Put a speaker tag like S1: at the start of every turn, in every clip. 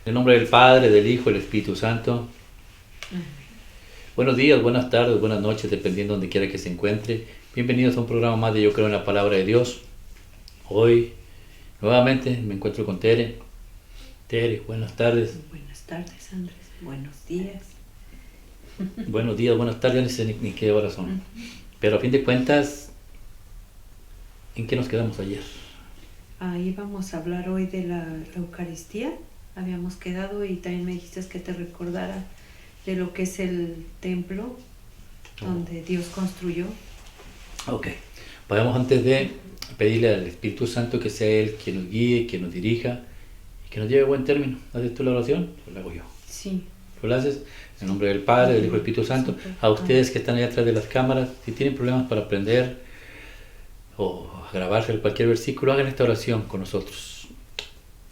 S1: En el nombre del Padre, del Hijo y del Espíritu Santo. Buenos días, buenas tardes, buenas noches, dependiendo de donde quiera que se encuentre. Bienvenidos a un programa más de Yo Creo en la Palabra de Dios. Hoy, nuevamente, me encuentro con Tere. Tere, buenas tardes.
S2: Buenas tardes, Andrés. Buenos días.
S1: Buenos días, buenas tardes, no sé ni qué horas son. Pero a fin de cuentas, ¿en qué nos quedamos ayer?
S2: Ahí vamos a hablar hoy de la Eucaristía. Habíamos quedado y también me dijiste que te recordara de lo que es el templo donde Dios construyó.
S1: Ok, podemos antes de pedirle al Espíritu Santo que sea Él quien nos guíe, quien nos dirija y que nos lleve a buen término. ¿Haces tú la oración? Pues la hago yo.
S2: Sí.
S1: ¿Tú la haces? En nombre del Padre, del Hijo y del Espíritu Santo. A ustedes que están allá atrás de las cámaras, si tienen problemas para aprender o grabarse cualquier versículo, hagan esta oración con nosotros.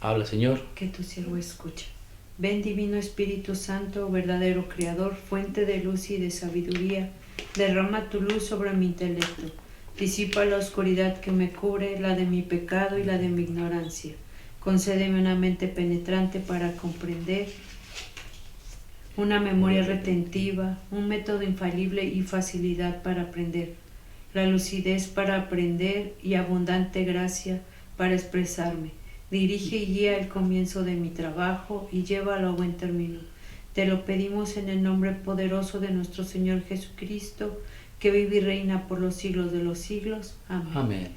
S1: Habla, Señor.
S2: Que tu siervo escucha. Ven, divino Espíritu Santo, verdadero Creador, fuente de luz y de sabiduría, derrama tu luz sobre mi intelecto. Disipa la oscuridad que me cubre, la de mi pecado y la de mi ignorancia. Concédeme una mente penetrante para comprender, una memoria retentiva, un método infalible y facilidad para aprender, la lucidez para aprender y abundante gracia para expresarme. Dirige y guía el comienzo de mi trabajo y llévalo a buen término. Te lo pedimos en el nombre poderoso de nuestro Señor Jesucristo, que vive y reina por los siglos de los siglos. Amén.
S1: Amén.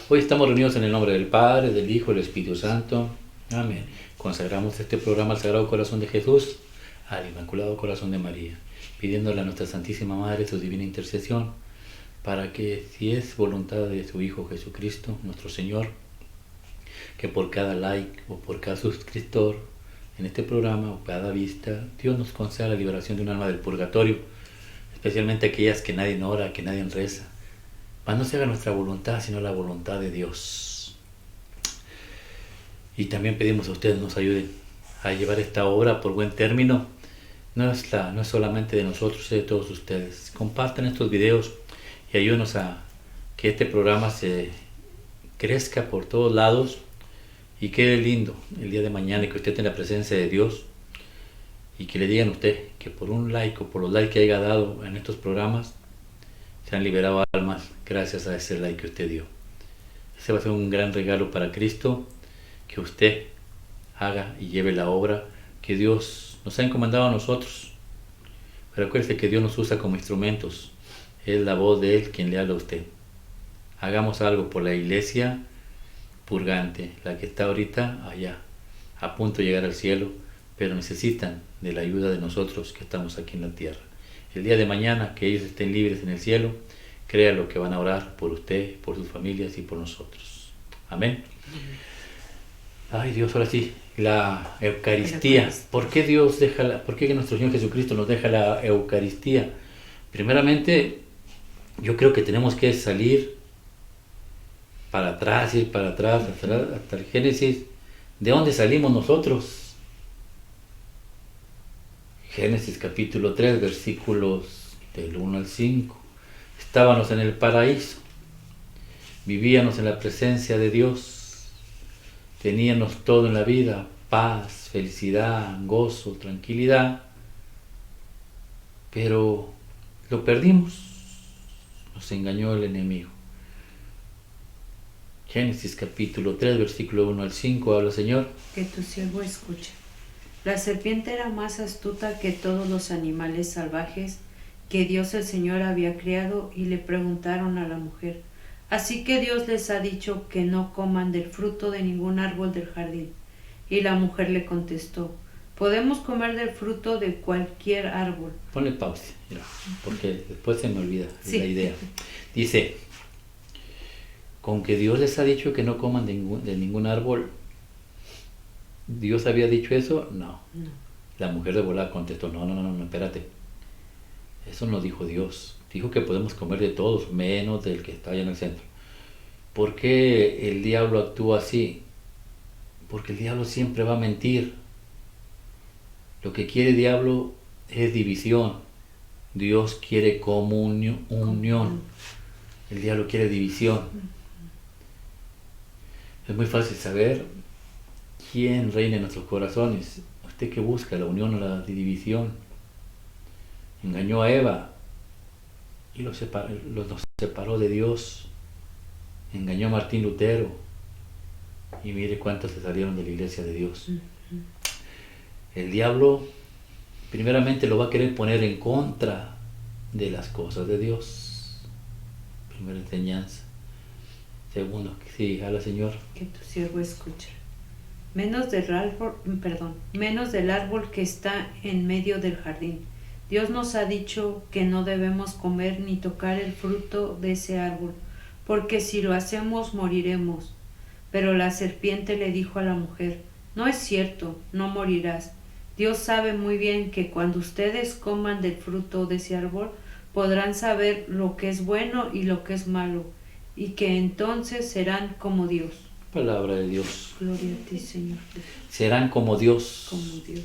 S1: Hoy estamos reunidos en el nombre del Padre, del Hijo y del Espíritu Santo. Amén. Consagramos este programa al Sagrado Corazón de Jesús, al Inmaculado Corazón de María, pidiéndole a nuestra Santísima Madre su divina intercesión, para que, si es voluntad de su Hijo Jesucristo, nuestro Señor, que por cada like o por cada suscriptor en este programa o cada vista, Dios nos conceda la liberación de un alma del purgatorio, especialmente aquellas que nadie ora, que nadie reza. Mas no se haga nuestra voluntad, sino la voluntad de Dios. Y también pedimos a ustedes nos ayuden a llevar esta obra por buen término. No es solamente de nosotros, es de todos ustedes. Compartan estos videos y ayúdenos a que este programa se crezca por todos lados y quede lindo el día de mañana y que usted tenga la presencia de Dios y que le digan a usted que por un like o por los likes que haya dado en estos programas se han liberado almas gracias a ese like que usted dio. Ese va a ser un gran regalo para Cristo, que usted haga y lleve la obra que Dios nos ha encomendado a nosotros. Pero acuérdese que Dios nos usa como instrumentos, es la voz de Él quien le habla a usted. Hagamos algo por la iglesia purgante, la que está ahorita allá, a punto de llegar al cielo, pero necesitan de la ayuda de nosotros que estamos aquí en la tierra. El día de mañana, que ellos estén libres en el cielo, créanlo que van a orar por usted, por sus familias y por nosotros. Amén. Ay Dios, ahora sí, la Eucaristía. ¿Por qué por qué nuestro Señor Jesucristo nos deja la Eucaristía? Primeramente, yo creo que tenemos que salir para atrás, ir para atrás, hasta el Génesis. ¿De dónde salimos nosotros? Génesis capítulo 3, versículos del 1 al 5. Estábamos en el paraíso, vivíamos en la presencia de Dios, teníamos todo en la vida, paz, felicidad, gozo, tranquilidad, pero lo perdimos, nos engañó el enemigo. Génesis capítulo 3, versículo 1 al 5, habla Señor.
S2: Que tu siervo escucha. La serpiente era más astuta que todos los animales salvajes que Dios el Señor había criado, y le preguntaron a la mujer: ¿así que Dios les ha dicho que no coman del fruto de ningún árbol del jardín? Y la mujer le contestó: podemos comer del fruto de cualquier árbol.
S1: Ponle pausa, porque después se me olvida la idea. Dice: con que Dios les ha dicho que no coman de ningún árbol, ¿Dios había dicho eso? No. La mujer de volada contestó: no, espérate. Eso no dijo Dios. Dijo que podemos comer de todos, menos del que está allá en el centro. ¿Por qué el diablo actúa así? Porque el diablo siempre va a mentir. Lo que quiere el diablo es división. Dios quiere unión. El diablo quiere división. Es muy fácil saber quién reina en nuestros corazones. ¿Usted qué busca? ¿La unión o la división? Engañó a Eva y nos separó de Dios. Engañó a Martín Lutero y mire cuántos se salieron de la iglesia de Dios. El diablo primeramente lo va a querer poner en contra de las cosas de Dios. Primera enseñanza. Segundo, sí, habla Señor.
S2: Que tu siervo escucha. Menos del árbol que está en medio del jardín. Dios nos ha dicho que no debemos comer ni tocar el fruto de ese árbol, porque si lo hacemos moriremos. Pero la serpiente le dijo a la mujer, no es cierto, no morirás. Dios sabe muy bien que cuando ustedes coman del fruto de ese árbol, podrán saber lo que es bueno y lo que es malo, y que entonces serán como Dios.
S1: Palabra de Dios.
S2: Gloria a ti, Señor.
S1: Serán como Dios.
S2: Como Dios.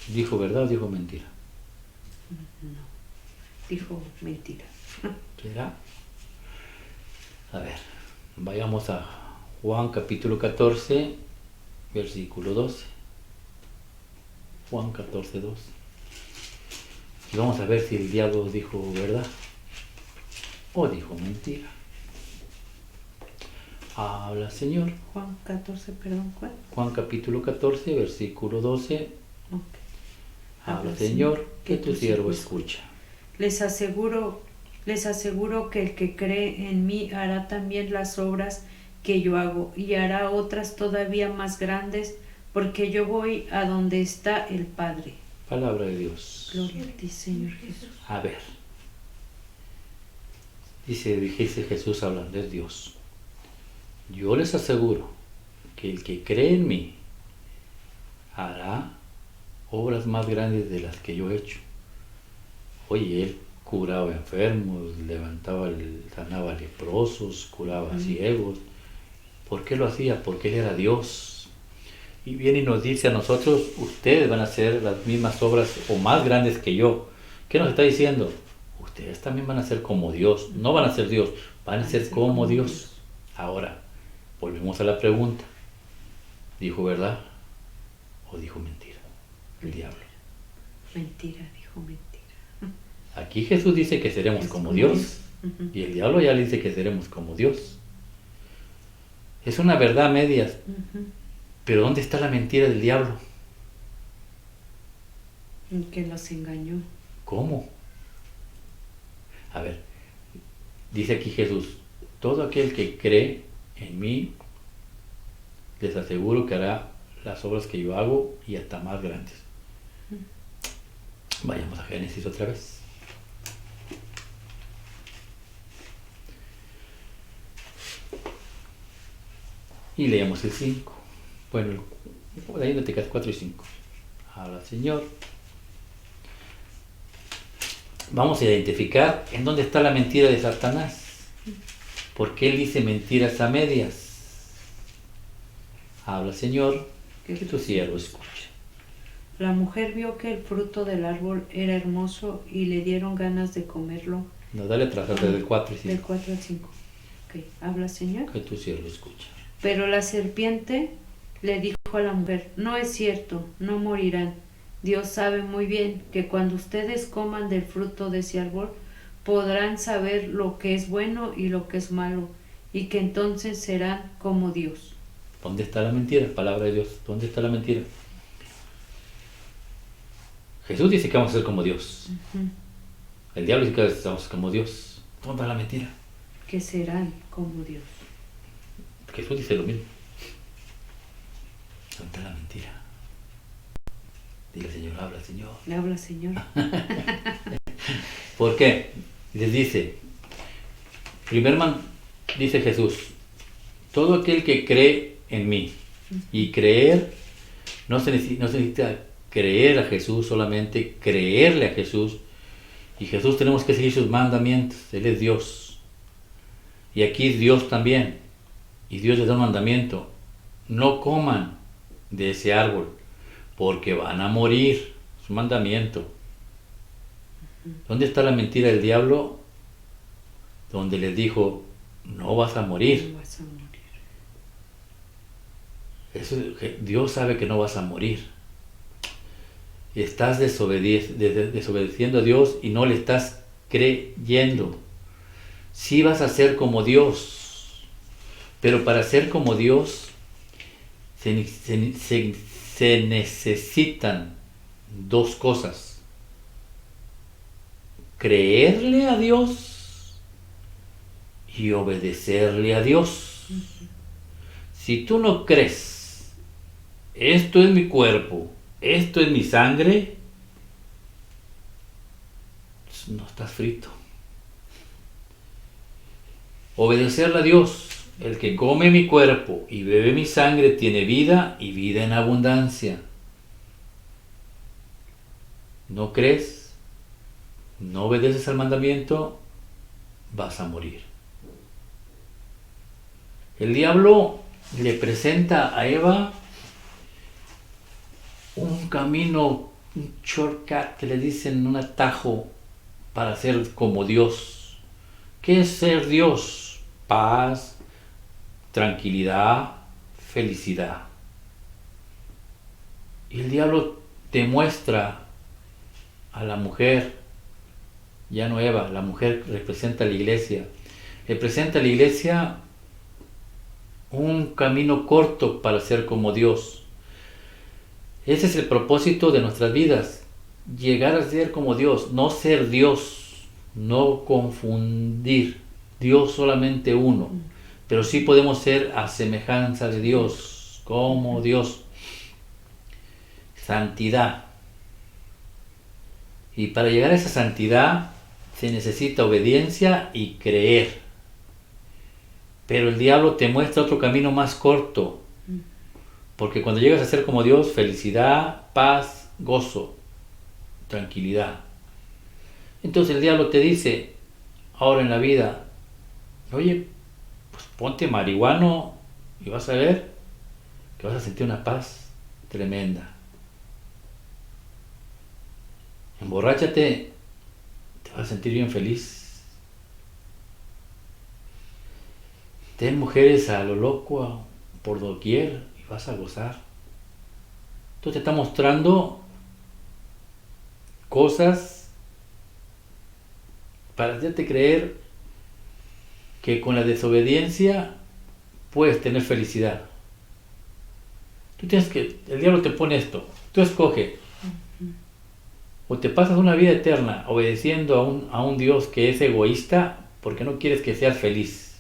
S1: ¿Dijo verdad o dijo mentira?
S2: No, dijo mentira.
S1: ¿Será? A ver, vayamos a Juan capítulo 14, versículo 12. Juan 14, 12. Y vamos a ver si el diablo dijo verdad o dijo mentira. Habla Señor.
S2: Juan 14, perdón, ¿cuál?
S1: Juan capítulo 14, versículo 12.
S2: Okay.
S1: Habla Señor, que tu siervo escucha.
S2: Les aseguro que el que cree en mí hará también las obras que yo hago, y hará otras todavía más grandes, porque yo voy a donde está el Padre.
S1: Palabra de Dios.
S2: Gloria a ti, Señor Jesús.
S1: A ver. Dice Jesús hablando de Dios. Yo les aseguro que el que cree en mí hará obras más grandes de las que yo he hecho. Oye, él curaba enfermos, sanaba leprosos, curaba ciegos. ¿Por qué lo hacía? Porque él era Dios. Y viene y nos dice a nosotros, ustedes van a hacer las mismas obras o más grandes que yo. ¿Qué nos está diciendo? Ustedes también van a ser como Dios. No van a ser Dios, van a ser como Dios. Ahora, volvemos a la pregunta. ¿Dijo verdad o dijo mentira? El diablo.
S2: Mentira, dijo mentira.
S1: Aquí Jesús dice que seremos como Dios. Y el diablo ya le dice que seremos como Dios. Es una verdad a medias. Pero ¿dónde está la mentira del diablo?
S2: En que los engañó.
S1: ¿Cómo? A ver, dice aquí Jesús, todo aquel que cree en mí, les aseguro que hará las obras que yo hago y hasta más grandes. Vayamos a Génesis otra vez. Y leemos el 5. Bueno, ahí no te quedas 4 y 5. Habla Señor. Vamos a identificar en dónde está la mentira de Satanás. Porque él dice mentiras a medias. Habla Señor, que tu siervo escucha.
S2: La mujer vio que el fruto del árbol era hermoso y le dieron ganas de comerlo.
S1: No, dale atrás, del 4 y 5.
S2: Del 4 al 5. Ok, habla Señor.
S1: Que tu siervo escucha.
S2: Pero la serpiente le dijo a la mujer, no es cierto, no morirán. Dios sabe muy bien que cuando ustedes coman del fruto de ese árbol, podrán saber lo que es bueno y lo que es malo, y que entonces serán como Dios.
S1: ¿Dónde está la mentira? Palabra de Dios. ¿Dónde está la mentira? Jesús dice que vamos a ser como Dios. El diablo dice que vamos a ser como Dios. ¿Dónde está la mentira?
S2: Que serán como Dios.
S1: Jesús dice lo mismo. ¿Dónde está la mentira? Dile Señor, habla Señor.
S2: Habla Señor.
S1: ¿Por qué? Les dice, dice Jesús, todo aquel que cree en mí, y creer, no se necesita creer a Jesús, solamente creerle a Jesús. Y Jesús tenemos que seguir sus mandamientos, Él es Dios. Y aquí es Dios también. Y Dios les da un mandamiento, no coman de ese árbol, porque van a morir. Es un mandamiento. ¿Dónde está la mentira del diablo? Donde les dijo, no vas a morir.
S2: No vas a morir.
S1: Dios sabe que no vas a morir. estás desobedeciendo a Dios y no le estás creyendo. Sí vas a ser como Dios, pero para ser como Dios se necesitan dos cosas: creerle a Dios y obedecerle a Dios. Si tú no crees, esto es mi cuerpo, esto es mi sangre, no estás frito. Obedecerle a Dios: el que come mi cuerpo y bebe mi sangre tiene vida y vida en abundancia. ¿No crees? ¿No obedeces al mandamiento? Vas a morir. El diablo le presenta a Eva un camino, un shortcut, que le dicen un atajo para ser como Dios. ¿Qué es ser Dios? Paz, tranquilidad, felicidad. Y el diablo te muestra a la mujer, ya no Eva, la mujer representa a la iglesia. Le presenta a la iglesia un camino corto para ser como Dios. Ese es el propósito de nuestras vidas: llegar a ser como Dios, no ser Dios, no confundir. Dios solamente uno, pero sí podemos ser a semejanza de Dios, como Dios. Santidad. Y para llegar a esa santidad se necesita obediencia y creer. Pero el diablo te muestra otro camino más corto, porque cuando llegas a ser como Dios, felicidad, paz, gozo, tranquilidad. Entonces el diablo te dice ahora en la vida: oye, pues ponte marihuano y vas a ver que vas a sentir una paz tremenda. Emborráchate, te vas a sentir bien feliz. Ten mujeres a lo loco por doquier y vas a gozar. Entonces te está mostrando cosas para hacerte creer que con la desobediencia puedes tener felicidad. El diablo te pone esto: tú escoge, o te pasas una vida eterna obedeciendo a un Dios que es egoísta porque no quieres que seas feliz,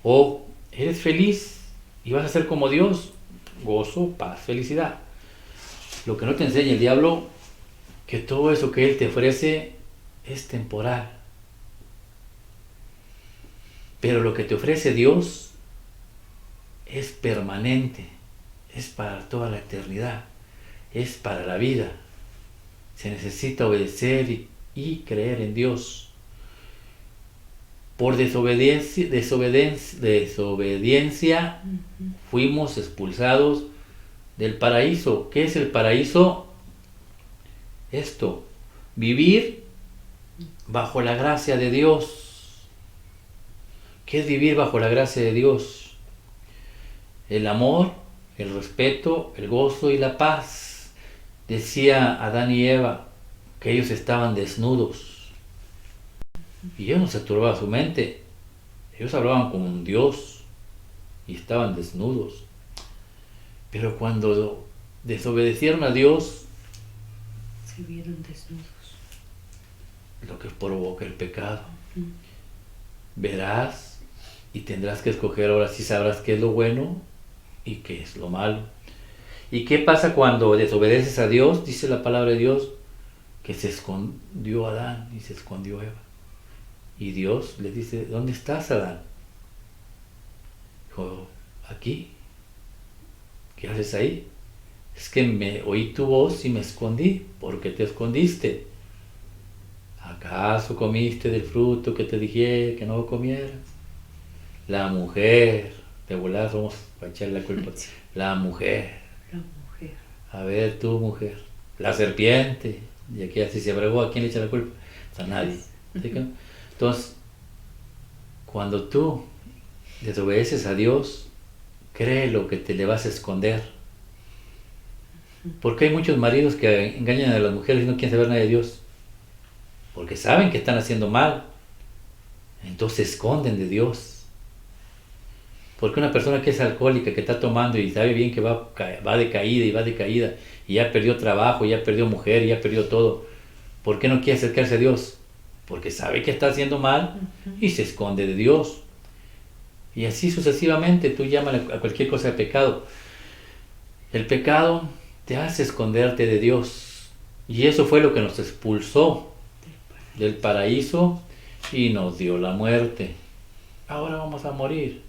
S1: o eres feliz y vas a ser como Dios, gozo, paz, felicidad. Lo que no te enseña el diablo, que todo eso que él te ofrece es temporal, pero lo que te ofrece Dios es permanente, es para toda la eternidad, es para la vida. Se necesita obedecer y creer en Dios. Por desobediencia fuimos expulsados del paraíso. ¿Qué es el paraíso? Esto: vivir bajo la gracia de Dios. ¿Qué es vivir bajo la gracia de Dios? El amor, el respeto, el gozo y la paz. Decía Adán y Eva que ellos estaban desnudos, y Dios no se turbaba su mente. Ellos hablaban con un Dios y estaban desnudos. Pero cuando desobedecieron a Dios,
S2: se vieron desnudos.
S1: Lo que provoca el pecado. Verás y tendrás que escoger. Ahora sí sabrás qué es lo bueno y qué es lo malo. ¿Y qué pasa cuando desobedeces a Dios? Dice la palabra de Dios que se escondió Adán y se escondió Eva. Y Dios le dice: ¿dónde estás, Adán? Dijo: aquí. ¿Qué haces ahí? Es que oí tu voz y me escondí. ¿Por qué te escondiste? ¿Acaso comiste del fruto que te dije que no comieras? La mujer, de volada somos para echarle la culpa. La mujer. A ver, tú, mujer. La serpiente. Y aquí así se abrevó. ¿A quién le echa la culpa? A nadie. Entonces, cuando tú desobedeces a Dios, cree lo que te le vas a esconder. ¿Por qué hay muchos maridos que engañan a las mujeres y no quieren saber nada de Dios? Porque saben que están haciendo mal. Entonces se esconden de Dios. Porque una persona que es alcohólica, que está tomando y sabe bien que va de caída, y ya perdió trabajo, ya perdió mujer, ya perdió todo, ¿por qué no quiere acercarse a Dios? Porque sabe que está haciendo mal y se esconde de Dios. Y así sucesivamente, tú llámale a cualquier cosa de pecado. El pecado te hace esconderte de Dios. Y eso fue lo que nos expulsó del paraíso y nos dio la muerte. Ahora vamos a morir.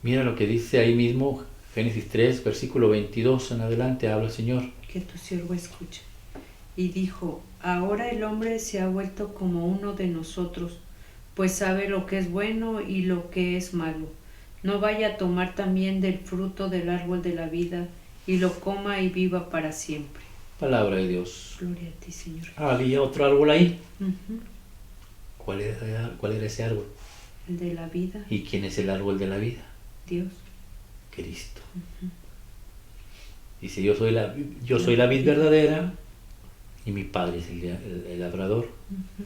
S1: Mira lo que dice ahí mismo, Génesis 3, versículo 22 en adelante, habla el Señor.
S2: Que tu siervo escuche. Y dijo, ahora el hombre se ha vuelto como uno de nosotros, pues sabe lo que es bueno y lo que es malo. No vaya a tomar también del fruto del árbol de la vida, y lo coma y viva para siempre.
S1: Palabra de Dios.
S2: Gloria a ti, Señor.
S1: Había otro árbol ahí.
S2: Uh-huh.
S1: ¿Cuál era ese árbol?
S2: El de la vida.
S1: ¿Y quién es el árbol de la vida?
S2: Dios.
S1: Cristo. Uh-huh. Dice, yo soy la vid verdadera y mi Padre es el labrador. Uh-huh.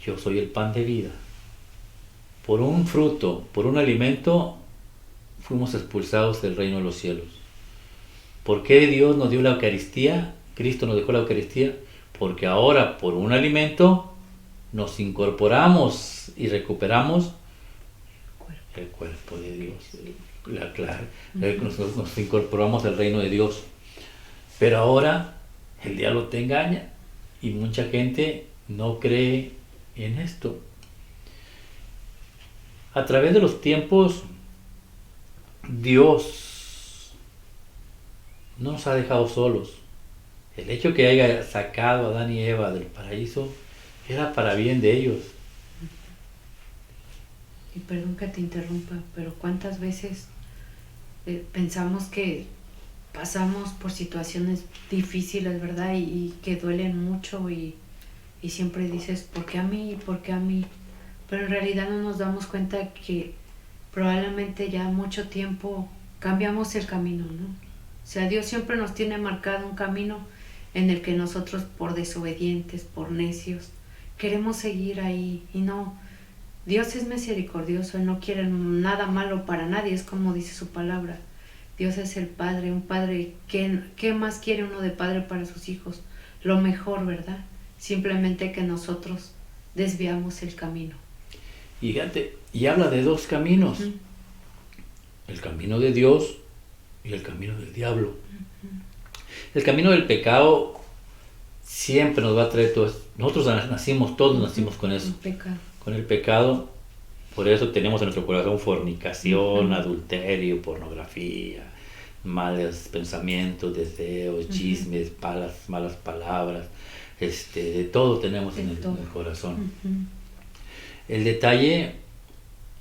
S1: Yo soy el pan de vida. Por un fruto, por un alimento, fuimos expulsados del reino de los cielos. ¿Por qué Dios nos dio la Eucaristía? Cristo nos dejó la Eucaristía. Porque ahora, por un alimento, nos incorporamos y recuperamos el cuerpo de Dios. Nos incorporamos al reino de Dios. Pero ahora el diablo te engaña y mucha gente no cree en esto. A través de los tiempos, Dios no nos ha dejado solos. El hecho que haya sacado a Adán y Eva del paraíso era para bien de ellos.
S2: Y perdón que te interrumpa, pero ¿cuántas veces pensamos que pasamos por situaciones difíciles, ¿verdad? Y que duelen mucho y siempre dices, ¿por qué a mí? ¿Por qué a mí? Pero en realidad no nos damos cuenta que probablemente ya mucho tiempo cambiamos el camino, ¿no? O sea, Dios siempre nos tiene marcado un camino en el que nosotros, por desobedientes, por necios, queremos seguir ahí. Y no, Dios es misericordioso, Él no quiere nada malo para nadie, es como dice su palabra. Dios es el Padre, un Padre, ¿qué más quiere uno de Padre para sus hijos? Lo mejor, ¿verdad? Simplemente que nosotros desviamos el camino.
S1: Y habla de dos caminos, uh-huh. El camino de Dios y el camino del diablo. Uh-huh. El camino del pecado siempre nos va a traer todo esto. Nosotros nacimos con eso, con el pecado. Por eso tenemos en nuestro corazón fornicación, uh-huh. Adulterio, pornografía, malos pensamientos, deseos, chismes, uh-huh. malas palabras, de todo tenemos en el corazón. Uh-huh. El detalle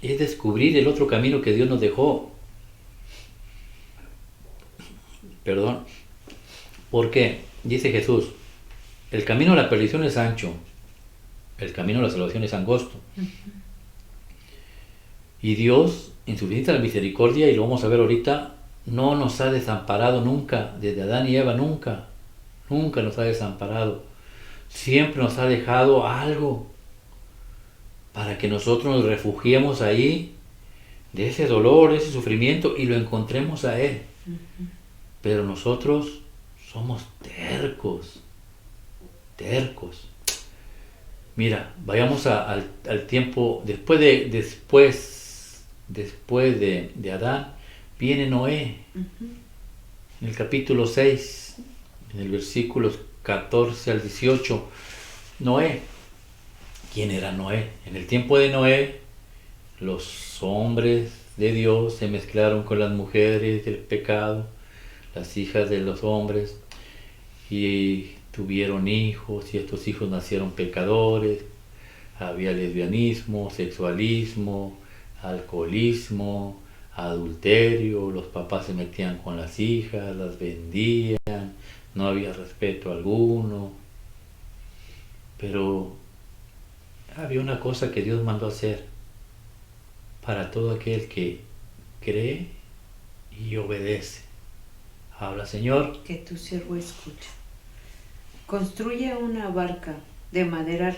S1: es descubrir el otro camino que Dios nos dejó. Perdón. ¿Por qué? Dice Jesús, el camino a la perdición es ancho, el camino a la salvación es angosto. Uh-huh. Y Dios, en su infinita misericordia, y lo vamos a ver ahorita, no nos ha desamparado nunca, desde Adán y Eva nunca nos ha desamparado. Siempre nos ha dejado algo para que nosotros nos refugiemos ahí de ese dolor, de ese sufrimiento y lo encontremos a Él. Uh-huh. Pero nosotros somos tercos. Mira, vayamos al tiempo después de Adán, viene Noé. Uh-huh. En el capítulo 6, en el versículos 14 al 18, Noé. ¿Quién era Noé? En el tiempo de Noé, los hombres de Dios se mezclaron con las mujeres del pecado, las hijas de los hombres, y tuvieron hijos, y estos hijos nacieron pecadores. Había lesbianismo, sexualismo, alcoholismo, adulterio, los papás se metían con las hijas, las vendían, no había respeto alguno. Pero había una cosa que Dios mandó hacer para todo aquel que cree y obedece. Habla, Señor.
S2: Que tu siervo escucha. Construye una barca de madera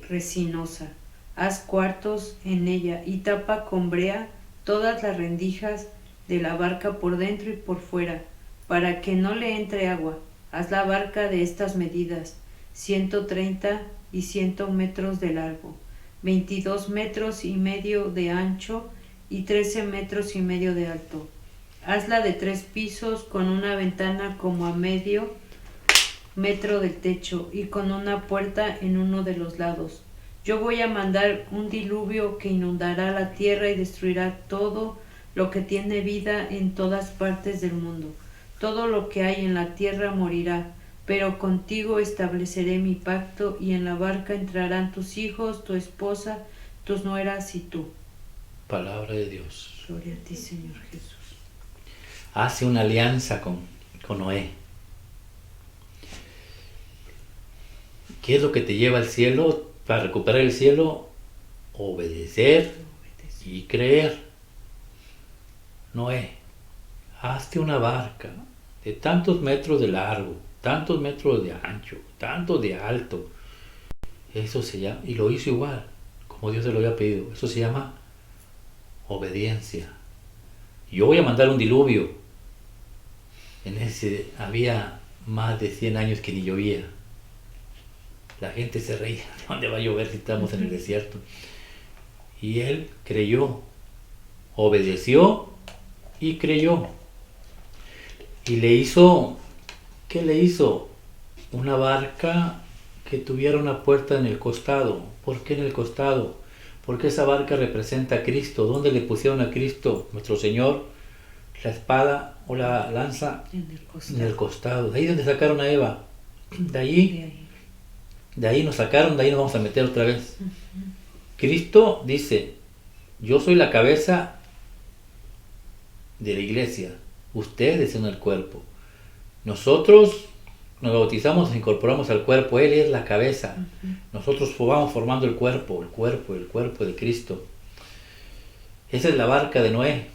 S2: resinosa. Haz cuartos en ella y tapa con brea todas las rendijas de la barca por dentro y por fuera, para que no le entre agua. Haz la barca de estas medidas: 130 y 100 metros de largo, 22 metros y medio de ancho y 13 metros y medio de alto. Hazla de 3 pisos, con una ventana como a medio metro del techo y con una puerta en uno de los lados. Yo voy a mandar un diluvio que inundará la tierra y destruirá todo lo que tiene vida en todas partes del mundo. Todo lo que hay en la tierra morirá, pero contigo estableceré mi pacto, y en la barca entrarán tus hijos, tu esposa, tus nueras y tú.
S1: Palabra de Dios.
S2: Gloria a ti, Señor Jesús.
S1: Hace una alianza con Noé. ¿Qué es lo que te lleva al cielo? Para recuperar el cielo, obedecer y creer. Noé, hazte una barca de tantos metros de largo, tantos metros de ancho, tantos de alto. Eso se llama, y lo hizo igual, como Dios se lo había pedido. Eso se llama obediencia. Yo voy a mandar un diluvio. En ese había más de 100 años que ni llovía. La gente se reía. ¿Dónde va a llover si estamos en el desierto? Y él creyó, obedeció y creyó. Y le hizo, ¿qué le hizo? Una barca que tuviera una puerta en el costado. ¿Por qué en el costado? Porque esa barca representa a Cristo. ¿Dónde le pusieron a Cristo, nuestro Señor? La espada o la lanza en el costado. De ahí donde sacaron a Eva. De ahí nos sacaron, de ahí nos vamos a meter otra vez. Cristo dice, yo soy la cabeza de la iglesia, ustedes son el cuerpo. Nosotros nos bautizamos, nos incorporamos al cuerpo, Él es la cabeza. Nosotros vamos formando el cuerpo de Cristo. Esa es la barca de Noé.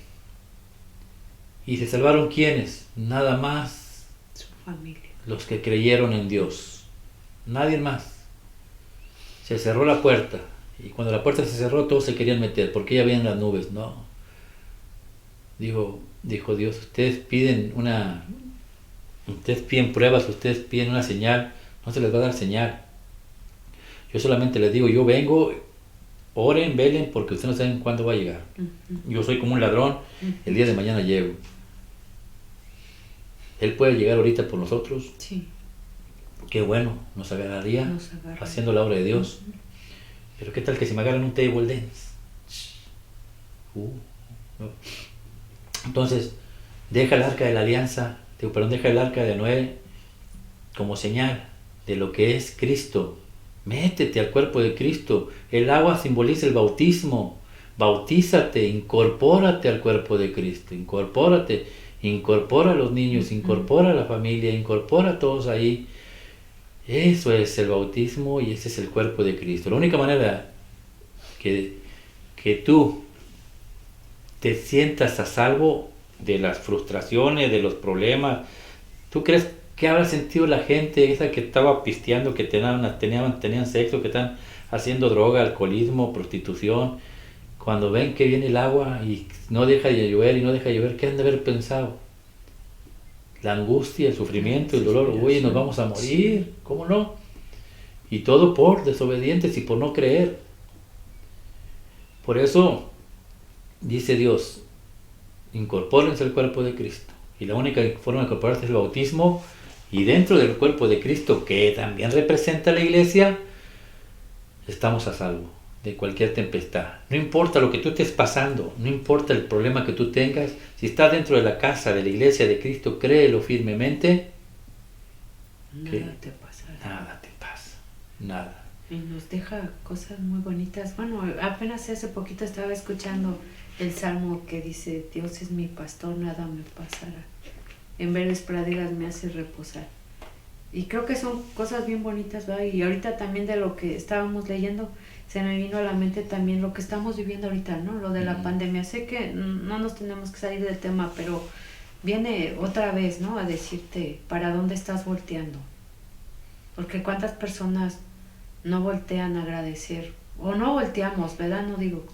S1: ¿Y se salvaron quiénes? Nada más
S2: su familia,
S1: los que creyeron en Dios. Nadie más. Se cerró la puerta, y cuando la puerta se cerró todos se querían meter, porque ya habían las nubes. No. Dijo Dios, ustedes piden pruebas, ustedes piden una señal, no se les va a dar señal. Yo solamente les digo, yo vengo, oren, velen, porque ustedes no saben cuándo va a llegar. Yo soy como un ladrón, el día de mañana llego. Él puede llegar ahorita por nosotros.
S2: Sí.
S1: Qué bueno, nos agarraría haciendo la obra de Dios. Pero qué tal que si me agarran un table dance. No. Entonces, deja el arca de la alianza, deja el arca de Noé como señal de lo que es Cristo. Métete al cuerpo de Cristo. El agua simboliza el bautismo. Bautízate, incorpórate al cuerpo de Cristo. Incorpora a los niños, incorpora a la familia, incorpora a todos ahí. Eso es el bautismo y ese es el cuerpo de Cristo. La única manera que tú te sientas a salvo de las frustraciones, de los problemas. ¿Tú crees que habrá sentido la gente esa que estaba pisteando, que tenían sexo, que están haciendo droga, alcoholismo, prostitución? Cuando ven que viene el agua y no deja de llover, ¿qué han de haber pensado? La angustia, el sufrimiento, el dolor. Oye, nos vamos a morir, ¿cómo no? Y todo por desobedientes y por no creer. Por eso dice Dios, incorpórense al cuerpo de Cristo. Y la única forma de incorporarse es el bautismo. Y dentro del cuerpo de Cristo, que también representa a la iglesia, estamos a salvo de cualquier tempestad. No importa lo que tú estés pasando, no importa el problema que tú tengas, si estás dentro de la casa de la iglesia de Cristo, créelo firmemente.
S2: Nada te pasará.
S1: Nada te pasa, nada.
S2: Y nos deja cosas muy bonitas. Bueno, apenas hace poquito estaba escuchando el salmo que dice, Dios es mi pastor, nada me pasará. En verdes praderas me hace reposar. Y creo que son cosas bien bonitas, ¿verdad? Y ahorita también de lo que estábamos leyendo, se me vino a la mente también lo que estamos viviendo ahorita, ¿no? Lo de la pandemia. Sé que no nos tenemos que salir del tema, pero viene otra vez, ¿no? A decirte para dónde estás volteando. Porque cuántas personas no voltean a agradecer, o no volteamos, ¿verdad? No digo,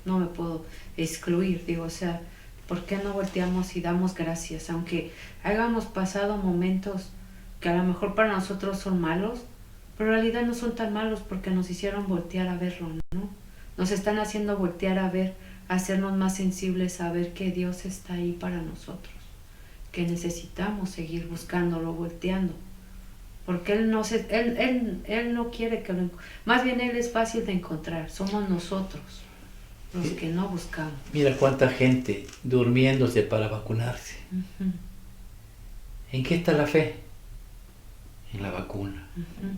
S2: no me puedo excluir, digo, o sea, ¿por qué no volteamos y damos gracias? Aunque hayamos pasado momentos que a lo mejor para nosotros son malos, pero en realidad no son tan malos porque nos hicieron voltear a verlo, ¿no? Nos están haciendo voltear a ver, a hacernos más sensibles a ver que Dios está ahí para nosotros, que necesitamos seguir buscándolo, volteando. Porque él no quiere que más bien él es fácil de encontrar, somos nosotros los que no buscamos.
S1: Mira cuánta gente durmiéndose para vacunarse.
S2: Uh-huh.
S1: ¿En qué está la fe? En la vacuna.
S2: Uh-huh.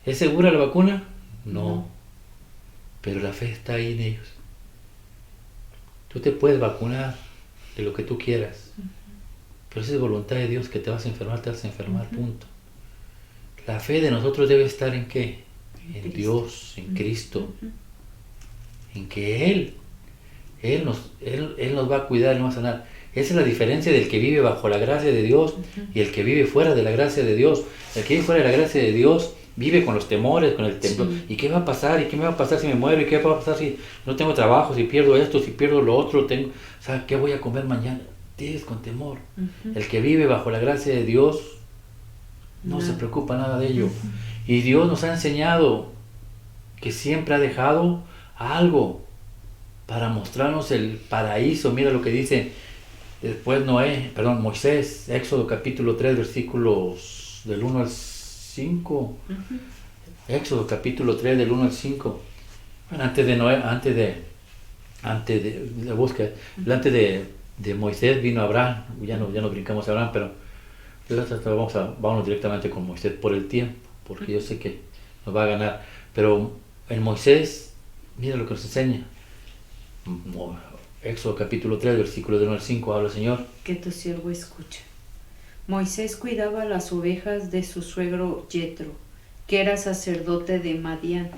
S1: ¿Es segura la vacuna? No. Pero la fe está ahí en ellos. Tú te puedes vacunar de lo que tú quieras. Uh-huh. Pero esa es voluntad de Dios, que te vas a enfermar, uh-huh. Punto. La fe de nosotros debe estar ¿en qué? En Cristo. Dios, en Cristo. Uh-huh. En que Él nos va a cuidar, Él nos va a sanar. Esa es la diferencia del que vive bajo la gracia de Dios uh-huh. y el que vive fuera de la gracia de Dios. El que vive fuera de la gracia de Dios vive con los temores, con el temblor. Sí. ¿Y qué va a pasar? ¿Y qué me va a pasar si me muero? ¿Y qué va a pasar si no tengo trabajo? Si pierdo esto, si pierdo lo otro. O sea, ¿qué voy a comer mañana? Tienes con temor. Uh-huh. El que vive bajo la gracia de Dios no se preocupa nada de ello. Uh-huh. Y Dios nos ha enseñado que siempre ha dejado algo para mostrarnos el paraíso. Mira lo que dice después Moisés, Éxodo capítulo 3, versículos del 1 al 5. Uh-huh. Éxodo capítulo 3, del 1 al 5. Bueno, antes de Moisés vino Abraham. Ya no brincamos a Abraham, pero vamos directamente con Moisés por el tiempo, porque yo sé que nos va a ganar. Pero en Moisés, mira lo que nos enseña. Éxodo capítulo 3, versículo del 1 al 5, habla el Señor.
S2: Que tu siervo escucha. Moisés cuidaba las ovejas de su suegro Yetro, que era sacerdote de Madián,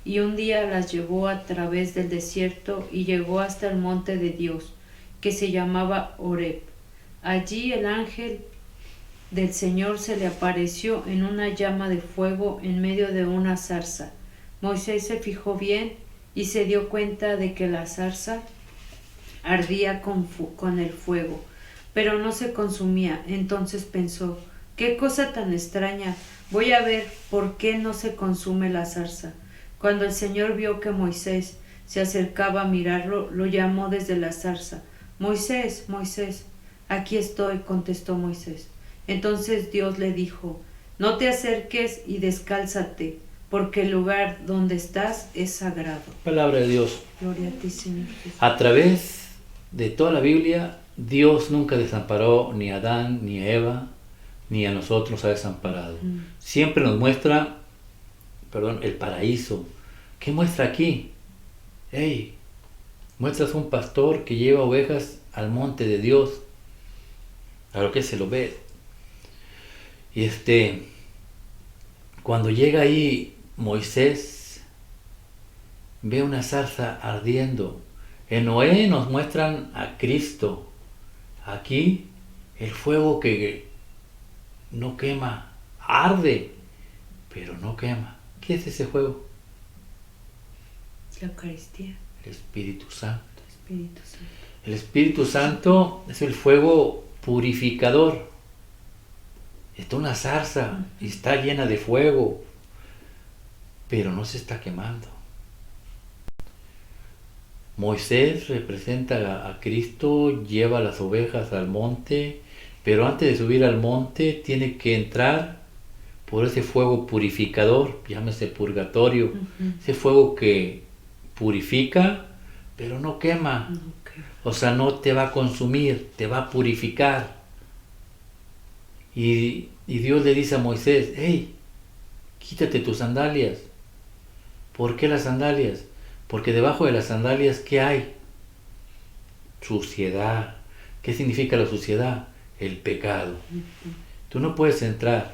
S2: y un día las llevó a través del desierto y llegó hasta el monte de Dios, que se llamaba Horeb. Allí el ángel del Señor se le apareció en una llama de fuego en medio de una zarza. Moisés se fijó bien y se dio cuenta de que la zarza ardía con el fuego, pero no se consumía. Entonces pensó, qué cosa tan extraña, voy a ver por qué no se consume la zarza. Cuando el Señor vio que Moisés se acercaba a mirarlo, lo llamó desde la zarza. Moisés, Moisés. Aquí estoy, contestó Moisés. Entonces Dios le dijo, no te acerques y descálzate, porque el lugar donde estás es sagrado.
S1: Palabra de Dios.
S2: Gloria a ti, Señor Jesús.
S1: A través de toda la Biblia, Dios nunca desamparó ni a Adán, ni a Eva, ni a nosotros nos ha desamparado. Siempre nos muestra, el paraíso. ¿Qué muestra aquí? Muestras un pastor que lleva ovejas al monte de Dios, a lo que se lo ve. Y cuando llega ahí Moisés, ve una zarza ardiendo. En Noé nos muestran a Cristo. Aquí el fuego que no quema, arde, pero no quema. ¿Qué es ese fuego?
S2: La Eucaristía.
S1: El Espíritu Santo.
S2: Espíritu Santo.
S1: El Espíritu Santo es el fuego purificador. Está una zarza y está llena de fuego, pero no se está quemando. Moisés representa a Cristo, lleva las ovejas al monte, pero antes de subir al monte tiene que entrar por ese fuego purificador, llámese purgatorio, ese fuego que purifica, pero no quema. O sea, no te va a consumir, te va a purificar. Y Dios le dice a Moisés, quítate tus sandalias. ¿Por qué las sandalias? Porque debajo de las sandalias, ¿qué hay? Suciedad. ¿Qué significa la suciedad? El pecado. Tú no puedes entrar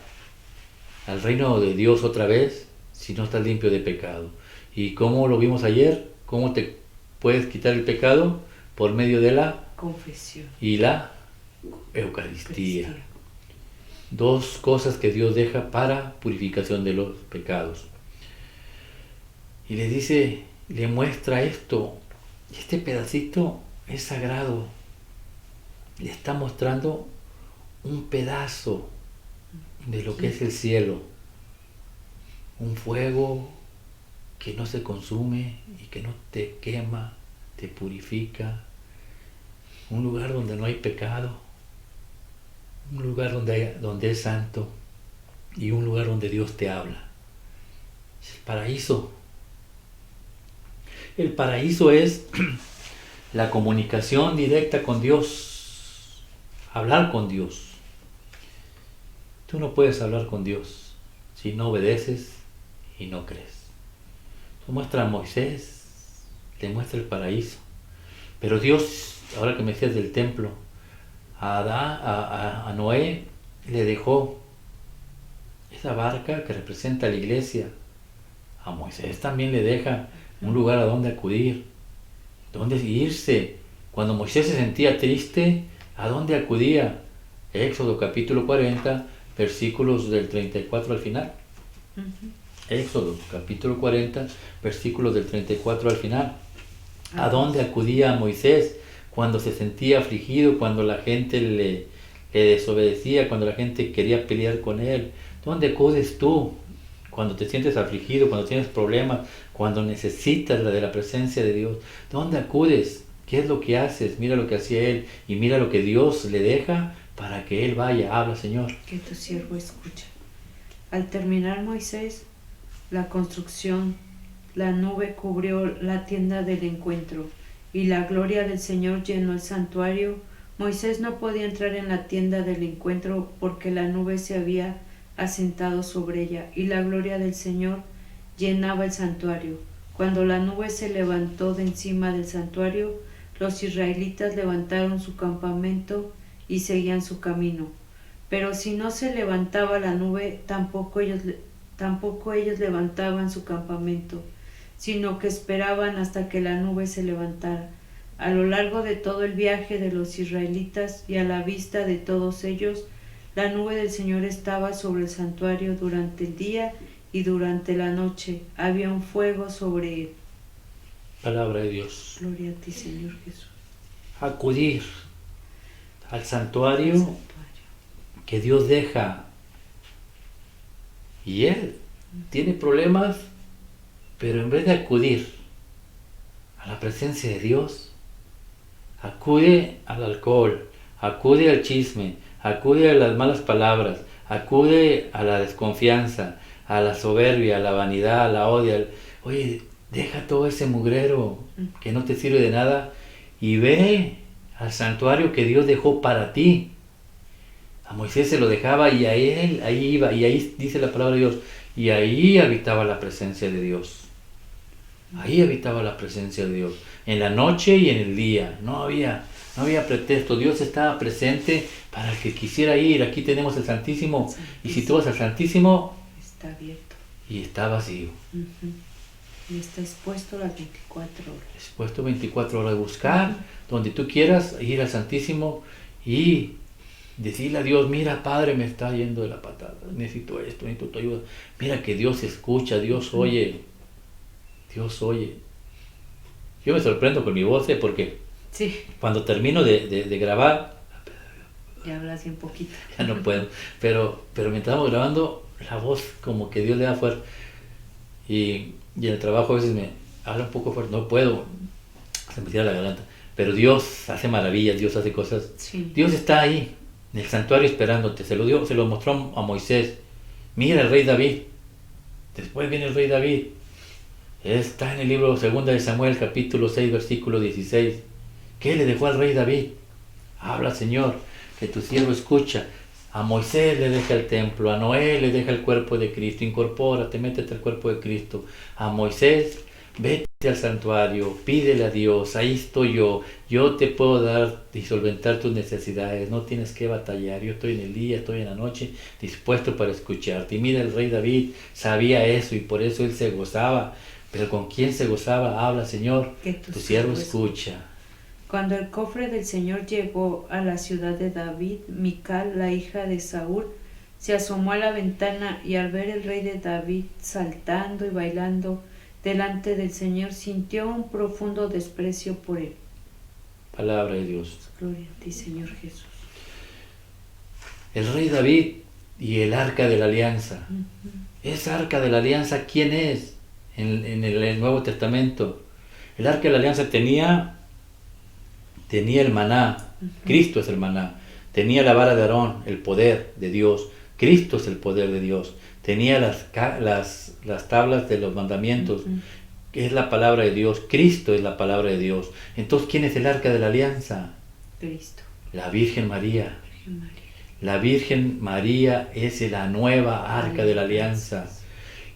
S1: al reino de Dios otra vez si no estás limpio de pecado. ¿Y cómo lo vimos ayer? ¿Cómo te puedes quitar el pecado? Por medio de la
S2: confesión
S1: y la Eucaristía. Dos cosas que Dios deja para purificación de los pecados. Y le dice, le muestra esto. Este pedacito es sagrado. Le está mostrando un pedazo de lo que es el cielo. Un fuego que no se consume y que no te quema, te purifica. Un lugar donde no hay pecado. Un lugar donde es santo. Y un lugar donde Dios te habla. Es el paraíso. El paraíso es la comunicación directa con Dios. Hablar con Dios. Tú no puedes hablar con Dios si no obedeces y no crees. Tú muestras a Moisés, le muestra el paraíso. Pero Dios, ahora que me decías del templo, a Noé le dejó esa barca que representa la iglesia. A Moisés también le deja un lugar a donde acudir, donde irse. Cuando Moisés se sentía triste, ¿a dónde acudía? Éxodo capítulo 40, versículos del 34 al final. Éxodo capítulo 40, versículos del 34 al final. ¿A dónde acudía Moisés cuando se sentía afligido, cuando la gente le desobedecía, cuando la gente quería pelear con él? ¿Dónde acudes tú cuando te sientes afligido, cuando tienes problemas, cuando necesitas de la presencia de Dios? ¿Dónde acudes? ¿Qué es lo que haces? Mira lo que hacía él y mira lo que Dios le deja para que él vaya. Habla, Señor.
S2: Que tu siervo escucha. Al terminar Moisés la construcción, la nube cubrió la tienda del encuentro y la gloria del Señor llenó el santuario. Moisés no podía entrar en la tienda del encuentro porque la nube se había asentado sobre ella y la gloria del Señor llenaba el santuario. Cuando la nube se levantó de encima del santuario, los israelitas levantaron su campamento y seguían su camino. Pero si no se levantaba la nube, tampoco ellos levantaban su campamento, sino que esperaban hasta que la nube se levantara. A lo largo de todo el viaje de los israelitas y a la vista de todos ellos, la nube del Señor estaba sobre el santuario durante el día y durante la noche. Había un fuego sobre él.
S1: Palabra de Dios.
S2: Gloria a ti, Señor Jesús.
S1: Acudir al santuario que Dios deja. Y él tiene problemas, pero en vez de acudir a la presencia de Dios, acude al alcohol, acude al chisme, acude a las malas palabras, acude a la desconfianza, a la soberbia, a la vanidad, a la odia. Oye, deja todo ese mugrero que no te sirve de nada y ve al santuario que Dios dejó para ti. A Moisés se lo dejaba y a él ahí iba, y ahí dice la palabra de Dios, y ahí habitaba la presencia de Dios. Ahí habitaba la presencia de Dios, en la noche y en el día. No había pretexto. Dios estaba presente para el que quisiera ir. Aquí tenemos el Santísimo. Y si tú vas al Santísimo,
S2: está abierto.
S1: Y está vacío.
S2: Y está expuesto las 24 horas.
S1: Expuesto 24 horas. Buscar donde tú quieras, ir al Santísimo y decirle a Dios, mira, Padre, me está yendo de la patada. Necesito esto, necesito tu ayuda. Mira que Dios escucha, Dios oye. Dios oye. Yo me sorprendo con mi voz, porque
S2: sí,
S1: cuando termino de grabar,
S2: ya hablas así un poquito.
S1: Ya no puedo, pero mientras estamos grabando, la voz como que Dios le da fuerza. Y en el trabajo a veces me habla un poco fuerte, no puedo, se me tira la garganta. Pero Dios hace maravillas, Dios hace cosas.
S2: Sí.
S1: Dios está ahí, en el santuario esperándote. Se lo mostró a Moisés. Mira el rey David. Después viene el rey David. Está en el libro 2 de Samuel, capítulo 6, versículo 16. ¿Qué le dejó al rey David? Habla, Señor, que tu siervo escucha. A Moisés le deja el templo, a Noé le deja el cuerpo de Cristo. Incorpórate, métete al cuerpo de Cristo. A Moisés, vete al santuario, pídele a Dios, ahí estoy yo te puedo dar y solventar tus necesidades, no tienes que batallar, yo estoy en el día, estoy en la noche, dispuesto para escucharte. Y mira, el rey David sabía eso y por eso él se gozaba. Pero ¿con quién se gozaba? Habla, Señor, tu siervo escucha.
S2: Cuando el cofre del Señor llegó a la ciudad de David, Mical, la hija de Saúl, se asomó a la ventana y al ver el rey de David saltando y bailando delante del Señor, sintió un profundo desprecio por él.
S1: Palabra de Dios.
S2: Gloria a ti, Señor Jesús.
S1: El rey David y el arca de la alianza. Esa arca de la alianza, ¿quién es? En el Nuevo Testamento. El arca de la alianza tenía el maná. Cristo es el maná. Tenía la vara de Aarón, el poder de Dios. Cristo es el poder de Dios. Tenía las tablas de los mandamientos, que es la palabra de Dios. Cristo es la palabra de Dios. Entonces, ¿quién es el arca de la alianza?
S2: Cristo.
S1: La Virgen María. La Virgen María es la nueva arca de la alianza.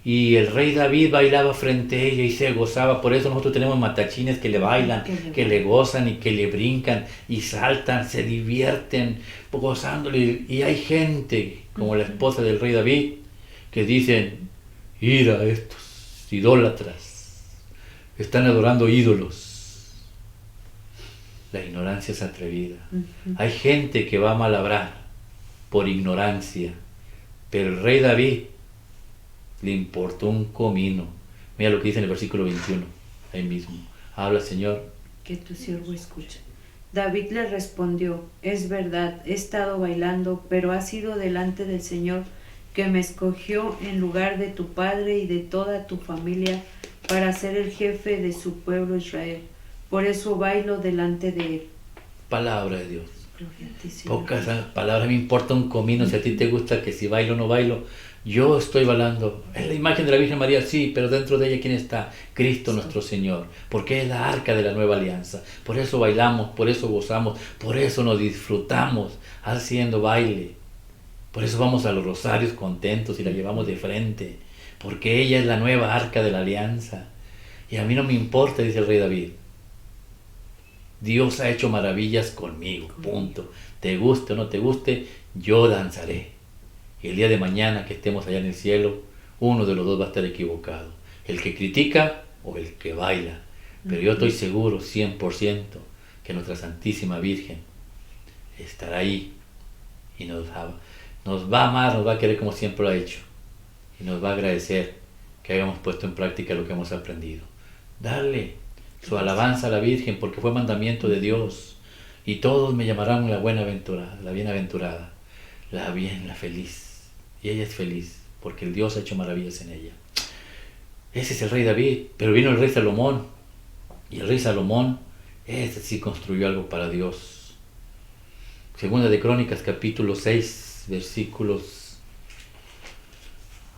S1: Y el rey David bailaba frente a ella y se gozaba. Por eso nosotros tenemos matachines que le bailan, que le gozan y que le brincan y saltan, se divierten gozándole. Y hay gente, como la esposa del rey David, que dicen: ira, estos idólatras están adorando ídolos. La ignorancia es atrevida. Hay gente que va a malabrar por ignorancia, pero el rey David le importó un comino. Mira lo que dice en el versículo 21, ahí mismo. Habla, Señor.
S2: Que tu siervo escucha. David le respondió: es verdad, he estado bailando, pero ha sido delante del Señor que me escogió en lugar de tu padre y de toda tu familia para ser el jefe de su pueblo Israel. Por eso bailo delante de él.
S1: Palabra de Dios.
S2: Gloria a ti, Señor.
S1: Pocas palabras, me importa un comino si a ti te gusta, que si bailo o no bailo. Yo estoy bailando. Es la imagen de la Virgen María, sí, pero dentro de ella, ¿quién está? Cristo nuestro Señor, porque es la arca de la nueva alianza. Por eso bailamos, por eso gozamos, por eso nos disfrutamos haciendo baile. Por eso vamos a los rosarios contentos y la llevamos de frente, porque ella es la nueva arca de la alianza. Y a mí no me importa, dice el rey David. Dios ha hecho maravillas conmigo, punto. Te guste o no te guste, yo danzaré. Y el día de mañana que estemos allá en el cielo, uno de los dos va a estar equivocado. El que critica o el que baila. Pero yo estoy seguro, 100%, que nuestra Santísima Virgen estará ahí y nos va a amar, nos va a querer como siempre lo ha hecho. Y nos va a agradecer que hayamos puesto en práctica lo que hemos aprendido. Darle su alabanza a la Virgen, porque fue mandamiento de Dios. Y todos me llamarán la bienaventurada, la feliz. Y ella es feliz, porque el Dios ha hecho maravillas en ella. Ese es el rey David, pero vino el rey Salomón. Y el rey Salomón, ese sí construyó algo para Dios. Segunda de Crónicas, capítulo 6, versículos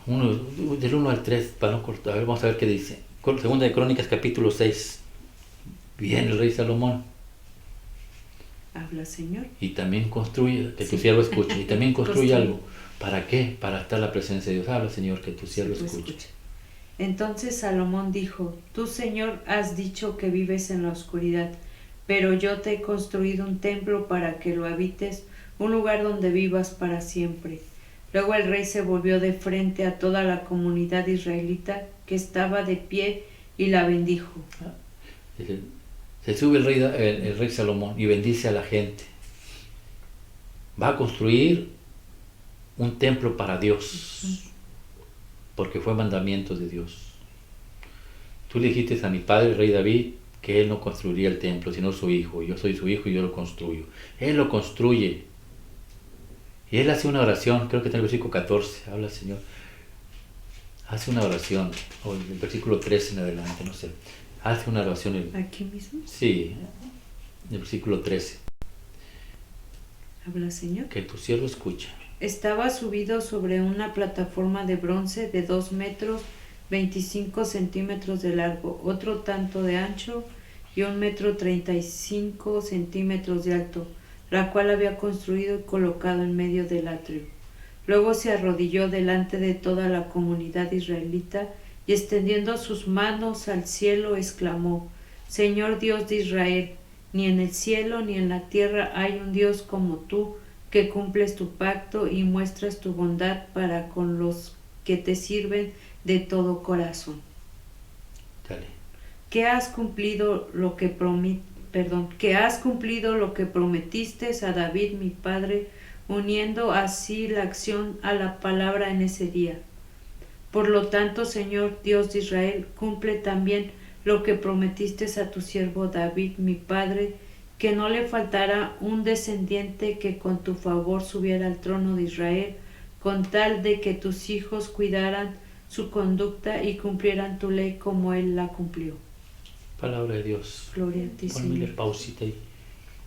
S1: del 1 al 3, para no cortar. A ver, vamos a ver qué dice. Segunda de Crónicas, capítulo 6. Viene el rey Salomón.
S2: Habla, Señor.
S1: Y también construye, que tu siervo escuche. Y también construye algo. ¿Para qué? Para estar en la presencia de Dios. Habla, Señor, que tu siervo escuche.
S2: Entonces Salomón dijo: tú, Señor, has dicho que vives en la oscuridad, pero yo te he construido un templo para que lo habites, un lugar donde vivas para siempre. Luego el rey se volvió de frente a toda la comunidad israelita que estaba de pie y la bendijo.
S1: Se sube el rey Salomón y bendice a la gente. Va a construir un templo para Dios, porque fue mandamiento de Dios. Tú le dijiste a mi padre, el rey David, que él no construiría el templo, sino su hijo. Yo soy su hijo y yo lo construyo. Él lo construye. Y él hace una oración, creo que está en el versículo 14, habla, Señor. Hace una oración, o el versículo 13 en adelante, no sé. Hace una oración.
S2: ¿Aquí mismo?
S1: Sí, en el versículo 13.
S2: Habla, Señor.
S1: Que tu siervo escucha.
S2: Estaba subido sobre una plataforma de bronce de 2 metros 25 centímetros de largo, otro tanto de ancho y 1 metro 35 centímetros de alto, la cual había construido y colocado en medio del atrio. Luego se arrodilló delante de toda la comunidad israelita y extendiendo sus manos al cielo exclamó: Señor Dios de Israel, ni en el cielo ni en la tierra hay un Dios como tú, que cumples tu pacto y muestras tu bondad para con los que te sirven de todo corazón.
S1: Dale.
S2: Que has cumplido lo que que has cumplido lo que prometiste a David mi padre, uniendo así la acción a la palabra en ese día. Por lo tanto, Señor Dios de Israel, cumple también lo que prometiste a tu siervo David mi padre, que no le faltará un descendiente que con tu favor subiera al trono de Israel, con tal de que tus hijos cuidaran su conducta y cumplieran tu ley como él la cumplió.
S1: Palabra de Dios.
S2: Gloria a ti,
S1: Ponle
S2: Señor.
S1: pausita ahí.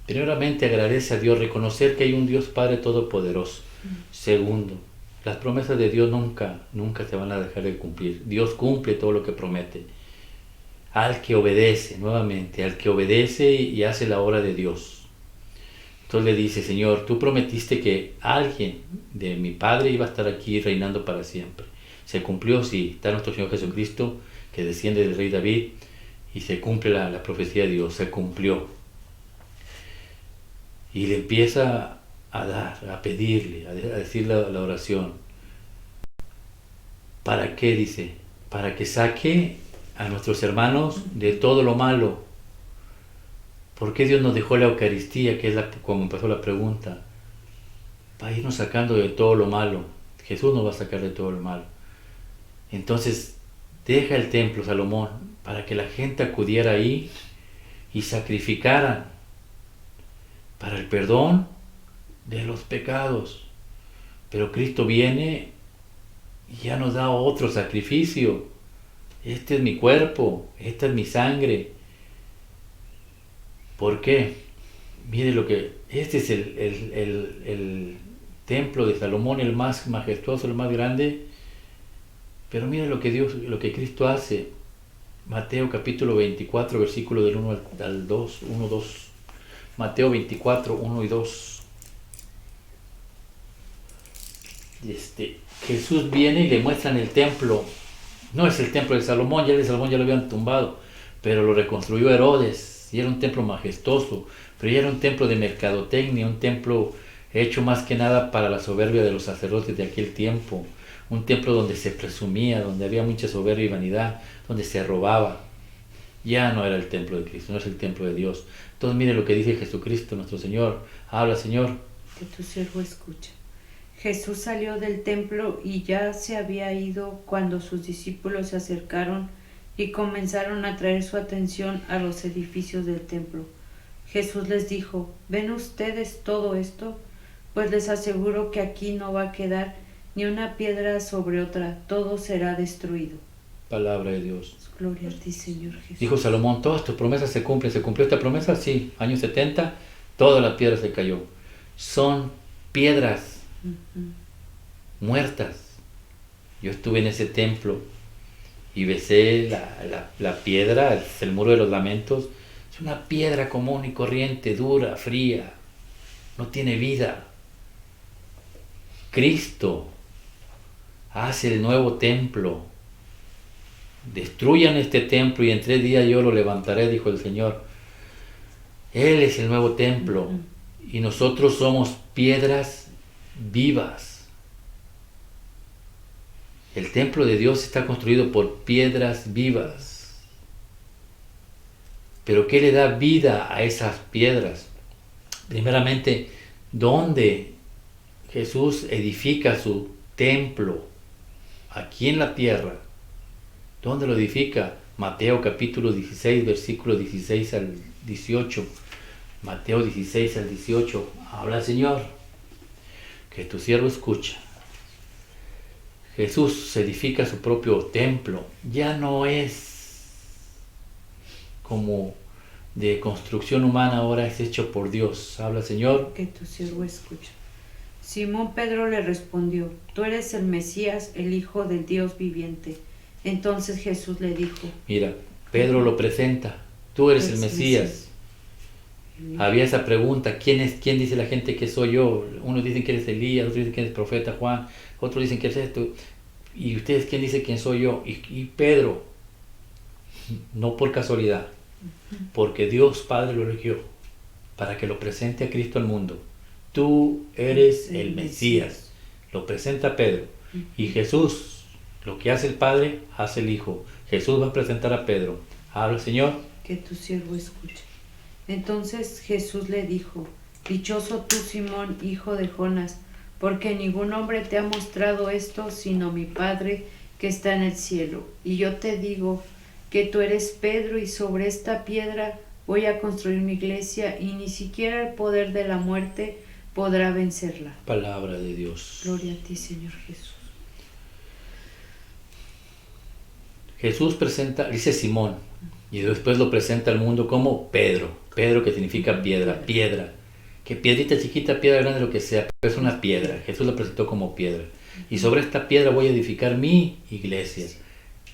S1: Primeramente agradece a Dios, reconocer que hay un Dios Padre Todopoderoso. Segundo, las promesas de Dios nunca se van a dejar de cumplir. Dios cumple todo lo que promete. Al que obedece, nuevamente, al que obedece y hace la obra de Dios. Entonces le dice, Señor, tú prometiste que alguien de mi Padre iba a estar aquí reinando para siempre. Se cumplió, sí, está nuestro Señor Jesucristo, que desciende del rey David, y se cumple la profecía de Dios, se cumplió. Y le empieza a dar, a pedirle, a decir la oración. ¿Para qué? Dice, para que saque a nuestros hermanos de todo lo malo. ¿Por qué Dios nos dejó la Eucaristía? Que es como empezó la pregunta. Para irnos sacando de todo lo malo. Jesús nos va a sacar de todo lo malo. Entonces, deja el templo, Salomón, para que la gente acudiera ahí y sacrificaran para el perdón de los pecados. Pero Cristo viene y ya nos da otro sacrificio. Este es mi cuerpo, esta es mi sangre. ¿Por qué? Mire este es el templo de Salomón, el más majestuoso, el más grande. Pero mire lo que Cristo hace. Mateo capítulo 24, versículo del 1 al 2, 1, 2. Mateo 24, 1 y 2. Jesús viene y le muestran el templo. No es el templo de Salomón, ya el de Salomón ya lo habían tumbado, pero lo reconstruyó Herodes, y era un templo majestuoso, pero ya era un templo de mercadotecnia, un templo hecho más que nada para la soberbia de los sacerdotes de aquel tiempo, un templo donde se presumía, donde había mucha soberbia y vanidad, donde se robaba. Ya no era el templo de Cristo, no es el templo de Dios. Entonces mire lo que dice Jesucristo, nuestro Señor. Habla, Señor.
S2: Que tu siervo escucha. Jesús salió del templo y ya se había ido cuando sus discípulos se acercaron y comenzaron a traer su atención a los edificios del templo. Jesús les dijo, ¿ven ustedes todo esto? Pues les aseguro que aquí no va a quedar ni una piedra sobre otra, todo será destruido.
S1: Palabra de Dios.
S2: Gloria a ti, Señor Jesús.
S1: Dijo Salomón, todas tus promesas se cumplen. ¿Se cumplió esta promesa? Sí. Años 70, toda la piedra se cayó. Son piedras muertas. Yo estuve en ese templo y besé la piedra, el muro de los lamentos. Es una piedra común y corriente, dura, fría, no tiene vida. Cristo hace el nuevo templo. Destruyan este templo y en 3 días yo lo levantaré, dijo el Señor. Él es el nuevo templo y nosotros somos piedras vivas. El templo de Dios está construido por piedras vivas. Pero ¿qué le da vida a esas piedras? Primeramente, ¿dónde Jesús edifica su templo? Aquí en la tierra. ¿Dónde lo edifica? Mateo capítulo 16, versículo 16 al 18. Mateo 16 al 18. Habla, Señor, que tu siervo escucha. Jesús edifica su propio templo. Ya no es como de construcción humana, ahora es hecho por Dios. Habla, Señor.
S2: Que tu siervo escucha. Simón Pedro le respondió, tú eres el Mesías, el Hijo del Dios viviente. Entonces Jesús le dijo,
S1: mira, Pedro lo presenta, tú eres el Mesías. Había esa pregunta, ¿quién dice la gente que soy yo? Unos dicen que eres Elías, otros dicen que eres profeta Juan, otros dicen que eres esto. ¿Y ustedes quién dice quién soy yo? Y Pedro, no por casualidad, porque Dios Padre lo eligió para que lo presente a Cristo al mundo. Tú eres el Mesías. Lo presenta Pedro. Y Jesús, lo que hace el Padre, hace el Hijo. Jesús va a presentar a Pedro. Habla, Señor.
S2: Que tu siervo escuche. Entonces Jesús le dijo: Dichoso tú, Simón, hijo de Jonás, porque ningún hombre te ha mostrado esto, sino mi Padre que está en el cielo. Y yo te digo que tú eres Pedro, y sobre esta piedra voy a construir mi iglesia, y ni siquiera el poder de la muerte podrá vencerla.
S1: Palabra de Dios.
S2: Gloria a ti, Señor Jesús.
S1: Jesús presenta, dice Simón, y después lo presenta al mundo como Pedro. Pedro, que significa piedra, piedra. Que piedrita chiquita, piedra grande, lo que sea, pero es una piedra. Jesús lo presentó como piedra. Y sobre esta piedra voy a edificar mi iglesia.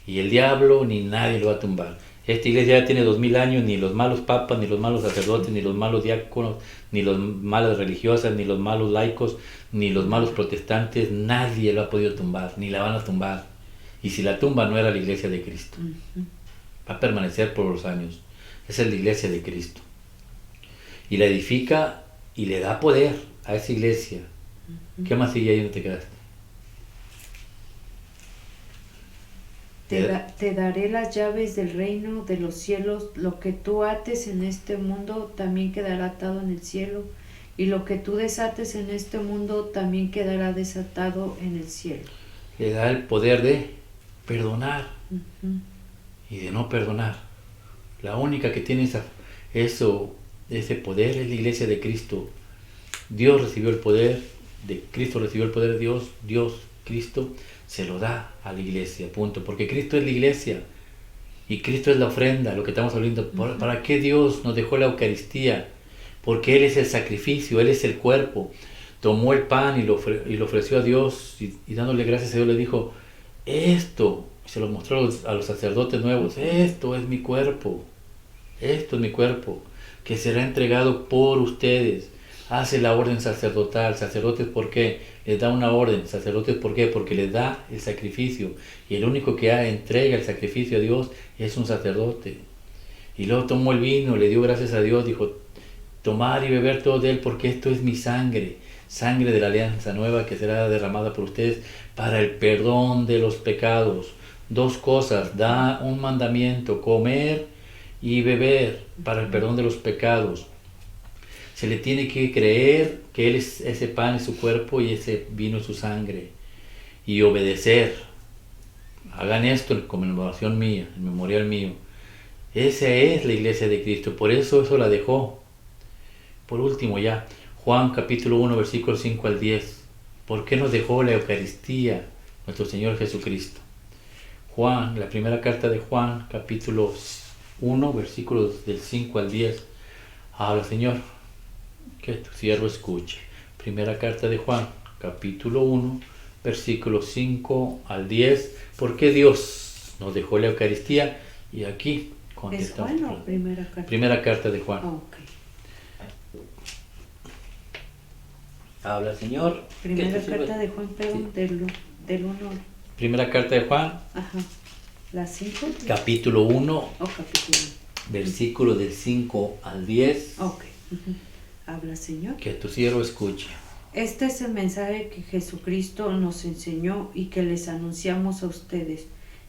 S1: Y el diablo ni nadie lo va a tumbar. Esta iglesia ya tiene 2000 años, ni los malos papas, ni los malos sacerdotes, ni los malos diáconos, ni los malas religiosas, ni los malos laicos, ni los malos protestantes, nadie lo ha podido tumbar, ni la van a tumbar. Y si la tumba no era la iglesia de Cristo. Va a permanecer por los años. Esa es la iglesia de Cristo. Y la edifica y le da poder a esa iglesia. ¿Qué más sigue ahí? ¿No te quedaste?
S2: Te daré las llaves del reino de los cielos. Lo que tú ates en este mundo también quedará atado en el cielo, y lo que tú desates en este mundo también quedará desatado en el cielo.
S1: Le da el poder de perdonar y de no perdonar. La única que tiene ese poder es la iglesia de Cristo. Dios recibió el poder de Cristo, recibió el poder de Dios, Cristo se lo da a la iglesia, punto. Porque Cristo es la iglesia y Cristo es la ofrenda, lo que estamos hablando. ¿Para qué Dios nos dejó la Eucaristía? Porque Él es el sacrificio, Él es el cuerpo. Tomó el pan y lo ofreció a Dios, y dándole gracias a Dios le dijo: esto, se lo mostró a los sacerdotes nuevos: esto es mi cuerpo, que será entregado por ustedes. Hace la orden sacerdotal. Sacerdotes, ¿por qué? Les da una orden. Sacerdotes, ¿por qué? Porque les da el sacrificio, y el único que entrega el sacrificio a Dios es un sacerdote. Y luego tomó el vino, le dio gracias a Dios, dijo: tomar y beber todo de él, porque esto es mi sangre de la alianza nueva, que será derramada por ustedes para el perdón de los pecados. Dos cosas, da un mandamiento: comer y beber para el perdón de los pecados. Se le tiene que creer que Él es, ese pan es su cuerpo y ese vino es su sangre, y obedecer. Hagan esto en conmemoración mía, en memorial mío. Esa es la iglesia de Cristo, por eso la dejó. Por último ya, Juan capítulo 1, versículos 5 al 10. ¿Por qué nos dejó la Eucaristía nuestro Señor Jesucristo? Juan, la primera carta de Juan, capítulo 1, versículos del 5 al 10. Habla, Señor, que tu siervo escuche. Primera carta de Juan, capítulo 1, versículos 5 al 10. ¿Por qué Dios nos dejó la Eucaristía? Y aquí contestamos.
S2: ¿Es Juan o primera carta?
S1: Primera carta de Juan.
S2: Okay.
S1: Habla, Señor.
S2: Primera carta de Juan, perdón, sí. del 1.
S1: Primera carta de Juan.
S2: Ajá. ¿La 5?
S1: Capítulo 1.
S2: Capítulo 1.
S1: Versículo del 5 al 10.
S2: Ok. Habla, Señor.
S1: Que tu siervo escuche.
S2: Este es el mensaje que Jesucristo nos enseñó y que les anunciamos a ustedes: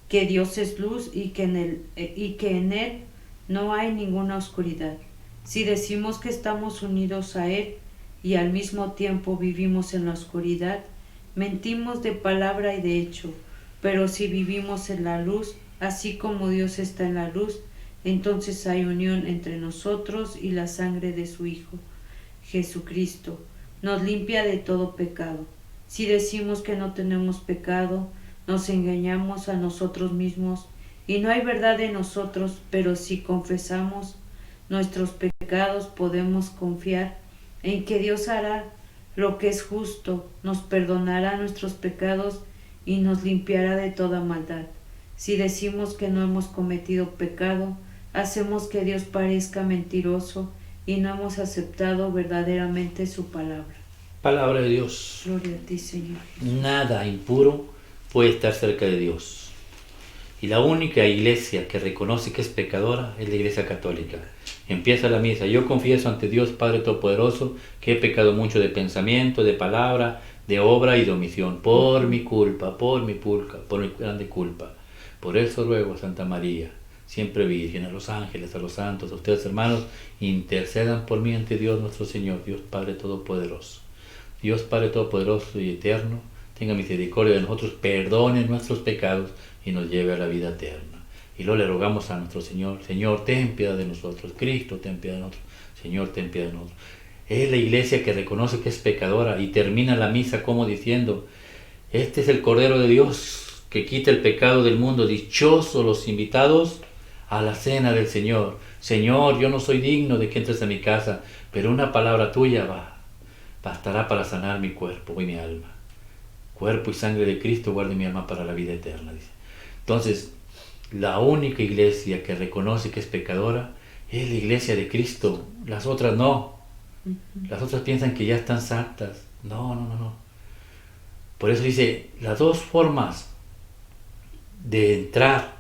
S2: que Dios es luz y que en Él no hay ninguna oscuridad. Si decimos que estamos unidos a Él y al mismo tiempo vivimos en la oscuridad, mentimos de palabra y de hecho. Pero si vivimos en la luz, así como Dios está en la luz, entonces hay unión entre nosotros, y la sangre de su Hijo, Jesucristo, nos limpia de todo pecado. Si decimos que no tenemos pecado, nos engañamos a nosotros mismos y no hay verdad en nosotros. Pero si confesamos nuestros pecados, podemos confiar en que Dios hará lo que es justo, nos perdonará nuestros pecados y nos limpiará de toda maldad. Si decimos que no hemos cometido pecado, hacemos que Dios parezca mentiroso y no hemos aceptado verdaderamente su palabra.
S1: Palabra de Dios.
S2: Gloria a ti, Señor.
S1: Nada impuro puede estar cerca de Dios. Y la única iglesia que reconoce que es pecadora es la Iglesia Católica. Empieza la misa: yo confieso ante Dios Padre Todopoderoso que he pecado mucho de pensamiento, de palabra, de obra y de omisión, por mi culpa, por mi grande culpa. Por eso ruego a Santa María, siempre Virgen, a los ángeles, a los santos, a ustedes hermanos, intercedan por mí ante Dios nuestro Señor, Dios Padre Todopoderoso. Dios Padre Todopoderoso y Eterno, tenga misericordia de nosotros, perdone nuestros pecados y nos lleve a la vida eterna. Y luego le rogamos a nuestro Señor, Señor, ten piedad de nosotros, Cristo, ten piedad de nosotros, Señor, ten piedad de nosotros. Es la iglesia que reconoce que es pecadora y termina la misa como diciendo, este es el Cordero de Dios que quita el pecado del mundo, dichosos los invitados a la cena del Señor. Señor, yo no soy digno de que entres a mi casa, pero una palabra tuya bastará para sanar mi cuerpo y mi alma. Cuerpo y sangre de Cristo guarde mi alma para la vida eterna, dice. Entonces, la única iglesia que reconoce que es pecadora es la iglesia de Cristo. Las otras no. Las otras piensan que ya están santas. No. Por eso dice, las dos formas de entrar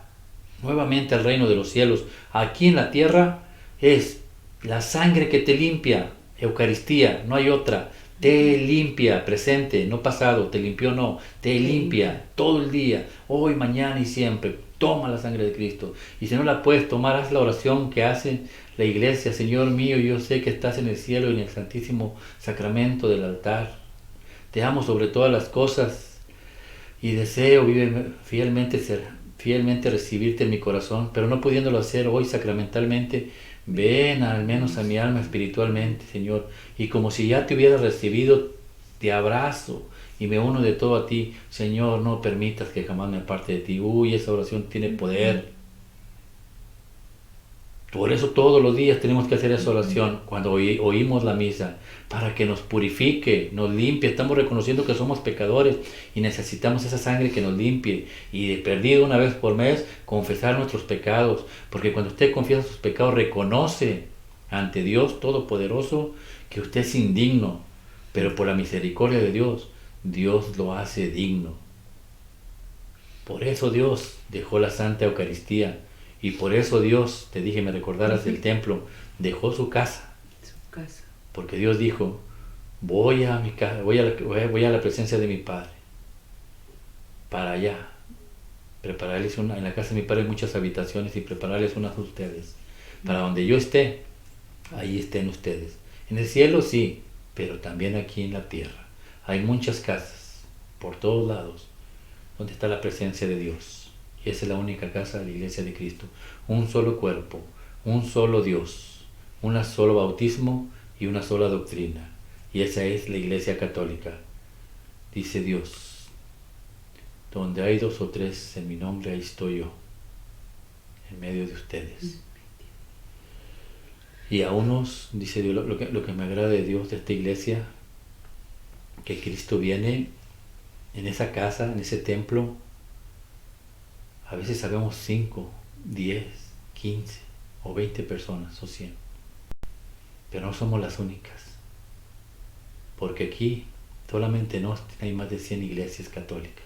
S1: nuevamente al reino de los cielos aquí en la tierra es la sangre que te limpia, Eucaristía, no hay otra. Te limpia, presente, no pasado, te limpió, no, te limpia todo el día, hoy, mañana y siempre. Toma la sangre de Cristo. Y si no la puedes tomar, haz la oración que hace la iglesia. Señor mío, yo sé que estás en el cielo y en el santísimo sacramento del altar. Te amo sobre todas las cosas y deseo fielmente recibirte en mi corazón, pero no pudiéndolo hacer hoy sacramentalmente, ven al menos a mi alma espiritualmente, Señor, y como si ya te hubiera recibido, te abrazo y me uno de todo a ti. Señor, no permitas que jamás me aparte de ti. Uy, esa oración tiene poder. Por eso todos los días tenemos que hacer esa oración cuando oímos la misa, para que nos purifique, nos limpie. Estamos reconociendo que somos pecadores y necesitamos esa sangre que nos limpie. Y de perdido una vez por mes, confesar nuestros pecados. Porque cuando usted confiesa sus pecados, reconoce ante Dios Todopoderoso que usted es indigno. Pero por la misericordia de Dios, Dios lo hace digno. Por eso Dios dejó la Santa Eucaristía. Y por eso Dios, te dije, me recordaras del templo, dejó su casa. Porque Dios dijo, voy a mi casa, voy a la presencia de mi Padre, para allá, prepararles en la casa de mi Padre hay muchas habitaciones y prepararles unas a ustedes, para donde yo esté, ahí estén ustedes. En el cielo sí, pero también aquí en la tierra. Hay muchas casas, por todos lados, donde está la presencia de Dios. Y esa es la única casa de la iglesia de Cristo. Un solo cuerpo, un solo Dios, un solo bautismo y una sola doctrina. Y esa es la iglesia católica. Dice Dios, donde hay 2 o 3 en mi nombre, ahí estoy yo, en medio de ustedes. Y a unos, dice Dios, lo que me agrada de Dios, de esta iglesia, que Cristo viene en esa casa, en ese templo. A veces sabemos 5, 10, 15 o 20 personas o 100. Pero no somos las únicas. Porque aquí solamente no hay más de 100 iglesias católicas.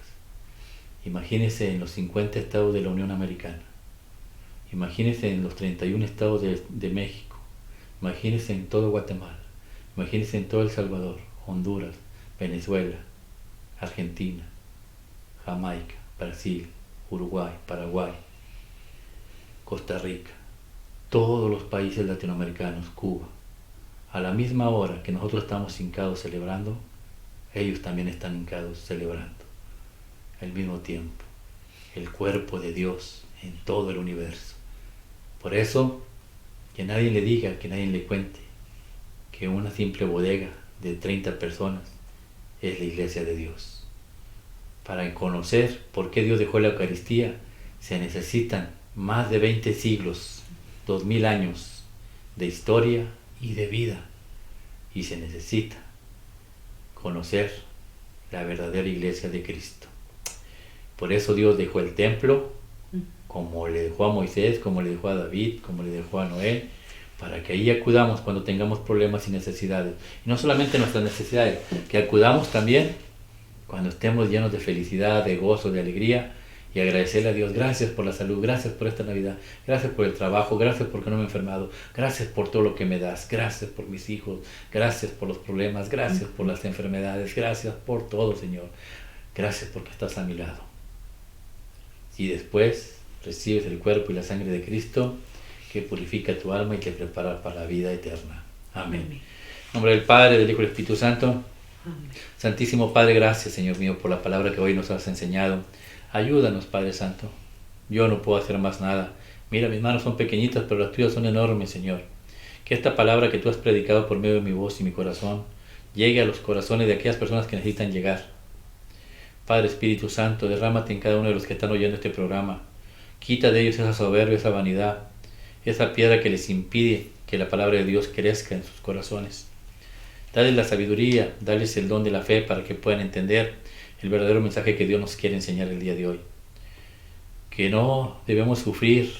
S1: Imagínense en los 50 estados de la Unión Americana. Imagínense en los 31 estados de México. Imagínense en todo Guatemala. Imagínense en todo El Salvador, Honduras, Venezuela, Argentina, Jamaica, Brasil, Uruguay, Paraguay, Costa Rica, todos los países latinoamericanos, Cuba. A la misma hora que nosotros estamos hincados celebrando, ellos también están hincados celebrando. Al mismo tiempo, el cuerpo de Dios en todo el universo. Por eso, que nadie le diga, que nadie le cuente, que una simple bodega de 30 personas es la iglesia de Dios. Para conocer por qué Dios dejó la Eucaristía, se necesitan más de 20 siglos, 2000 años de historia y de vida. Y se necesita conocer la verdadera iglesia de Cristo. Por eso Dios dejó el templo, como le dejó a Moisés, como le dejó a David, como le dejó a Noé, para que ahí acudamos cuando tengamos problemas y necesidades. Y no solamente nuestras necesidades, que acudamos también cuando estemos llenos de felicidad, de gozo, de alegría, y agradecerle a Dios, gracias por la salud, gracias por esta Navidad, gracias por el trabajo, gracias porque no me he enfermado, gracias por todo lo que me das, gracias por mis hijos, gracias por los problemas, gracias por las enfermedades, gracias por todo, Señor, gracias porque estás a mi lado. Y después recibes el cuerpo y la sangre de Cristo, que purifica tu alma y te prepara para la vida eterna. Amén.
S2: Amén.
S1: En nombre del Padre, del Hijo y del Espíritu Santo.
S2: Amén.
S1: Santísimo Padre, gracias, Señor mío, por la palabra que hoy nos has enseñado. Ayúdanos, Padre Santo. Yo no puedo hacer más nada. Mira, mis manos son pequeñitas, pero las tuyas son enormes, Señor. Que esta palabra que tú has predicado por medio de mi voz y mi corazón llegue a los corazones de aquellas personas que necesitan llegar. Padre Espíritu Santo, derrámate en cada uno de los que están oyendo este programa. Quita de ellos esa soberbia, esa vanidad, esa piedra que les impide que la palabra de Dios crezca en sus corazones. Dales la sabiduría, dales el don de la fe para que puedan entender el verdadero mensaje que Dios nos quiere enseñar el día de hoy. Que no debemos sufrir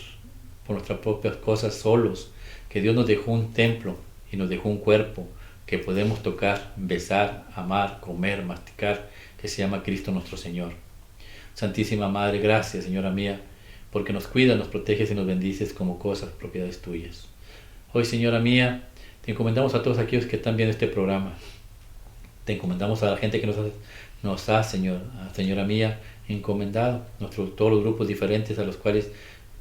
S1: por nuestras propias cosas solos, que Dios nos dejó un templo y nos dejó un cuerpo que podemos tocar, besar, amar, comer, masticar, que se llama Cristo nuestro Señor. Santísima Madre, gracias, Señora mía, porque nos cuidas, nos proteges y nos bendices como cosas, propiedades tuyas. Hoy, Señora mía, te encomendamos a todos aquellos que están viendo este programa. Te encomendamos a la gente que nos ha, Señora mía, encomendado, todos los grupos diferentes a los cuales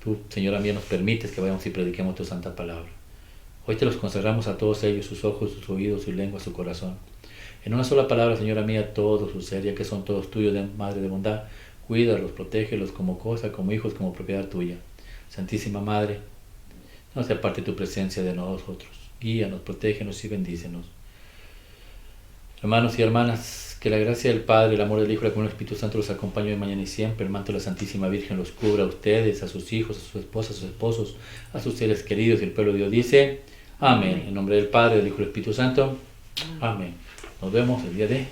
S1: tú, Señora mía, nos permites que vayamos y prediquemos tu santa palabra. Hoy te los consagramos a todos ellos, sus ojos, sus oídos, su lengua, su corazón. En una sola palabra, Señora mía, todos su ser, ya que son todos tuyos, Madre de bondad, cuídalos, protégelos como cosa, como hijos, como propiedad tuya. Santísima Madre, no se aparte tu presencia de nosotros. Guíanos, protégenos y bendícenos. Hermanos y hermanas, que la gracia del Padre, el amor del Hijo y la comunión del Espíritu Santo los acompañe hoy, mañana y siempre. El manto de la Santísima Virgen los cubra a ustedes, a sus hijos, a sus esposas, a sus esposos, a sus seres queridos. Y el pueblo de Dios dice, amén. En nombre del Padre, del Hijo y del Espíritu Santo, amén. Nos vemos el día de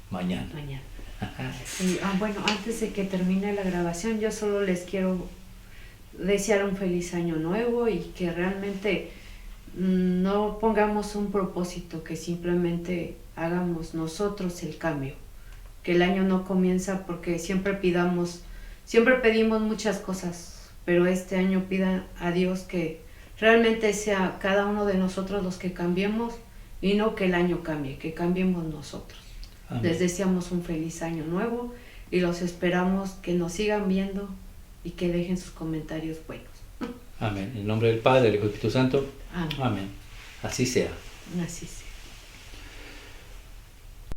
S1: mañana.
S2: Bueno, antes de que termine la grabación, yo solo les quiero desear un feliz año nuevo y que realmente no pongamos un propósito, que simplemente hagamos nosotros el cambio. Que el año no comienza porque siempre pedimos muchas cosas, pero este año pidan a Dios que realmente sea cada uno de nosotros los que cambiemos y no que el año cambie, que cambiemos nosotros. Amén. Les deseamos un feliz año nuevo y los esperamos que nos sigan viendo y que dejen sus comentarios buenos.
S1: Amén. En nombre del Padre, del Hijo y del Espíritu Santo.
S2: Amén.
S1: Amén. Así sea.
S2: Así sea.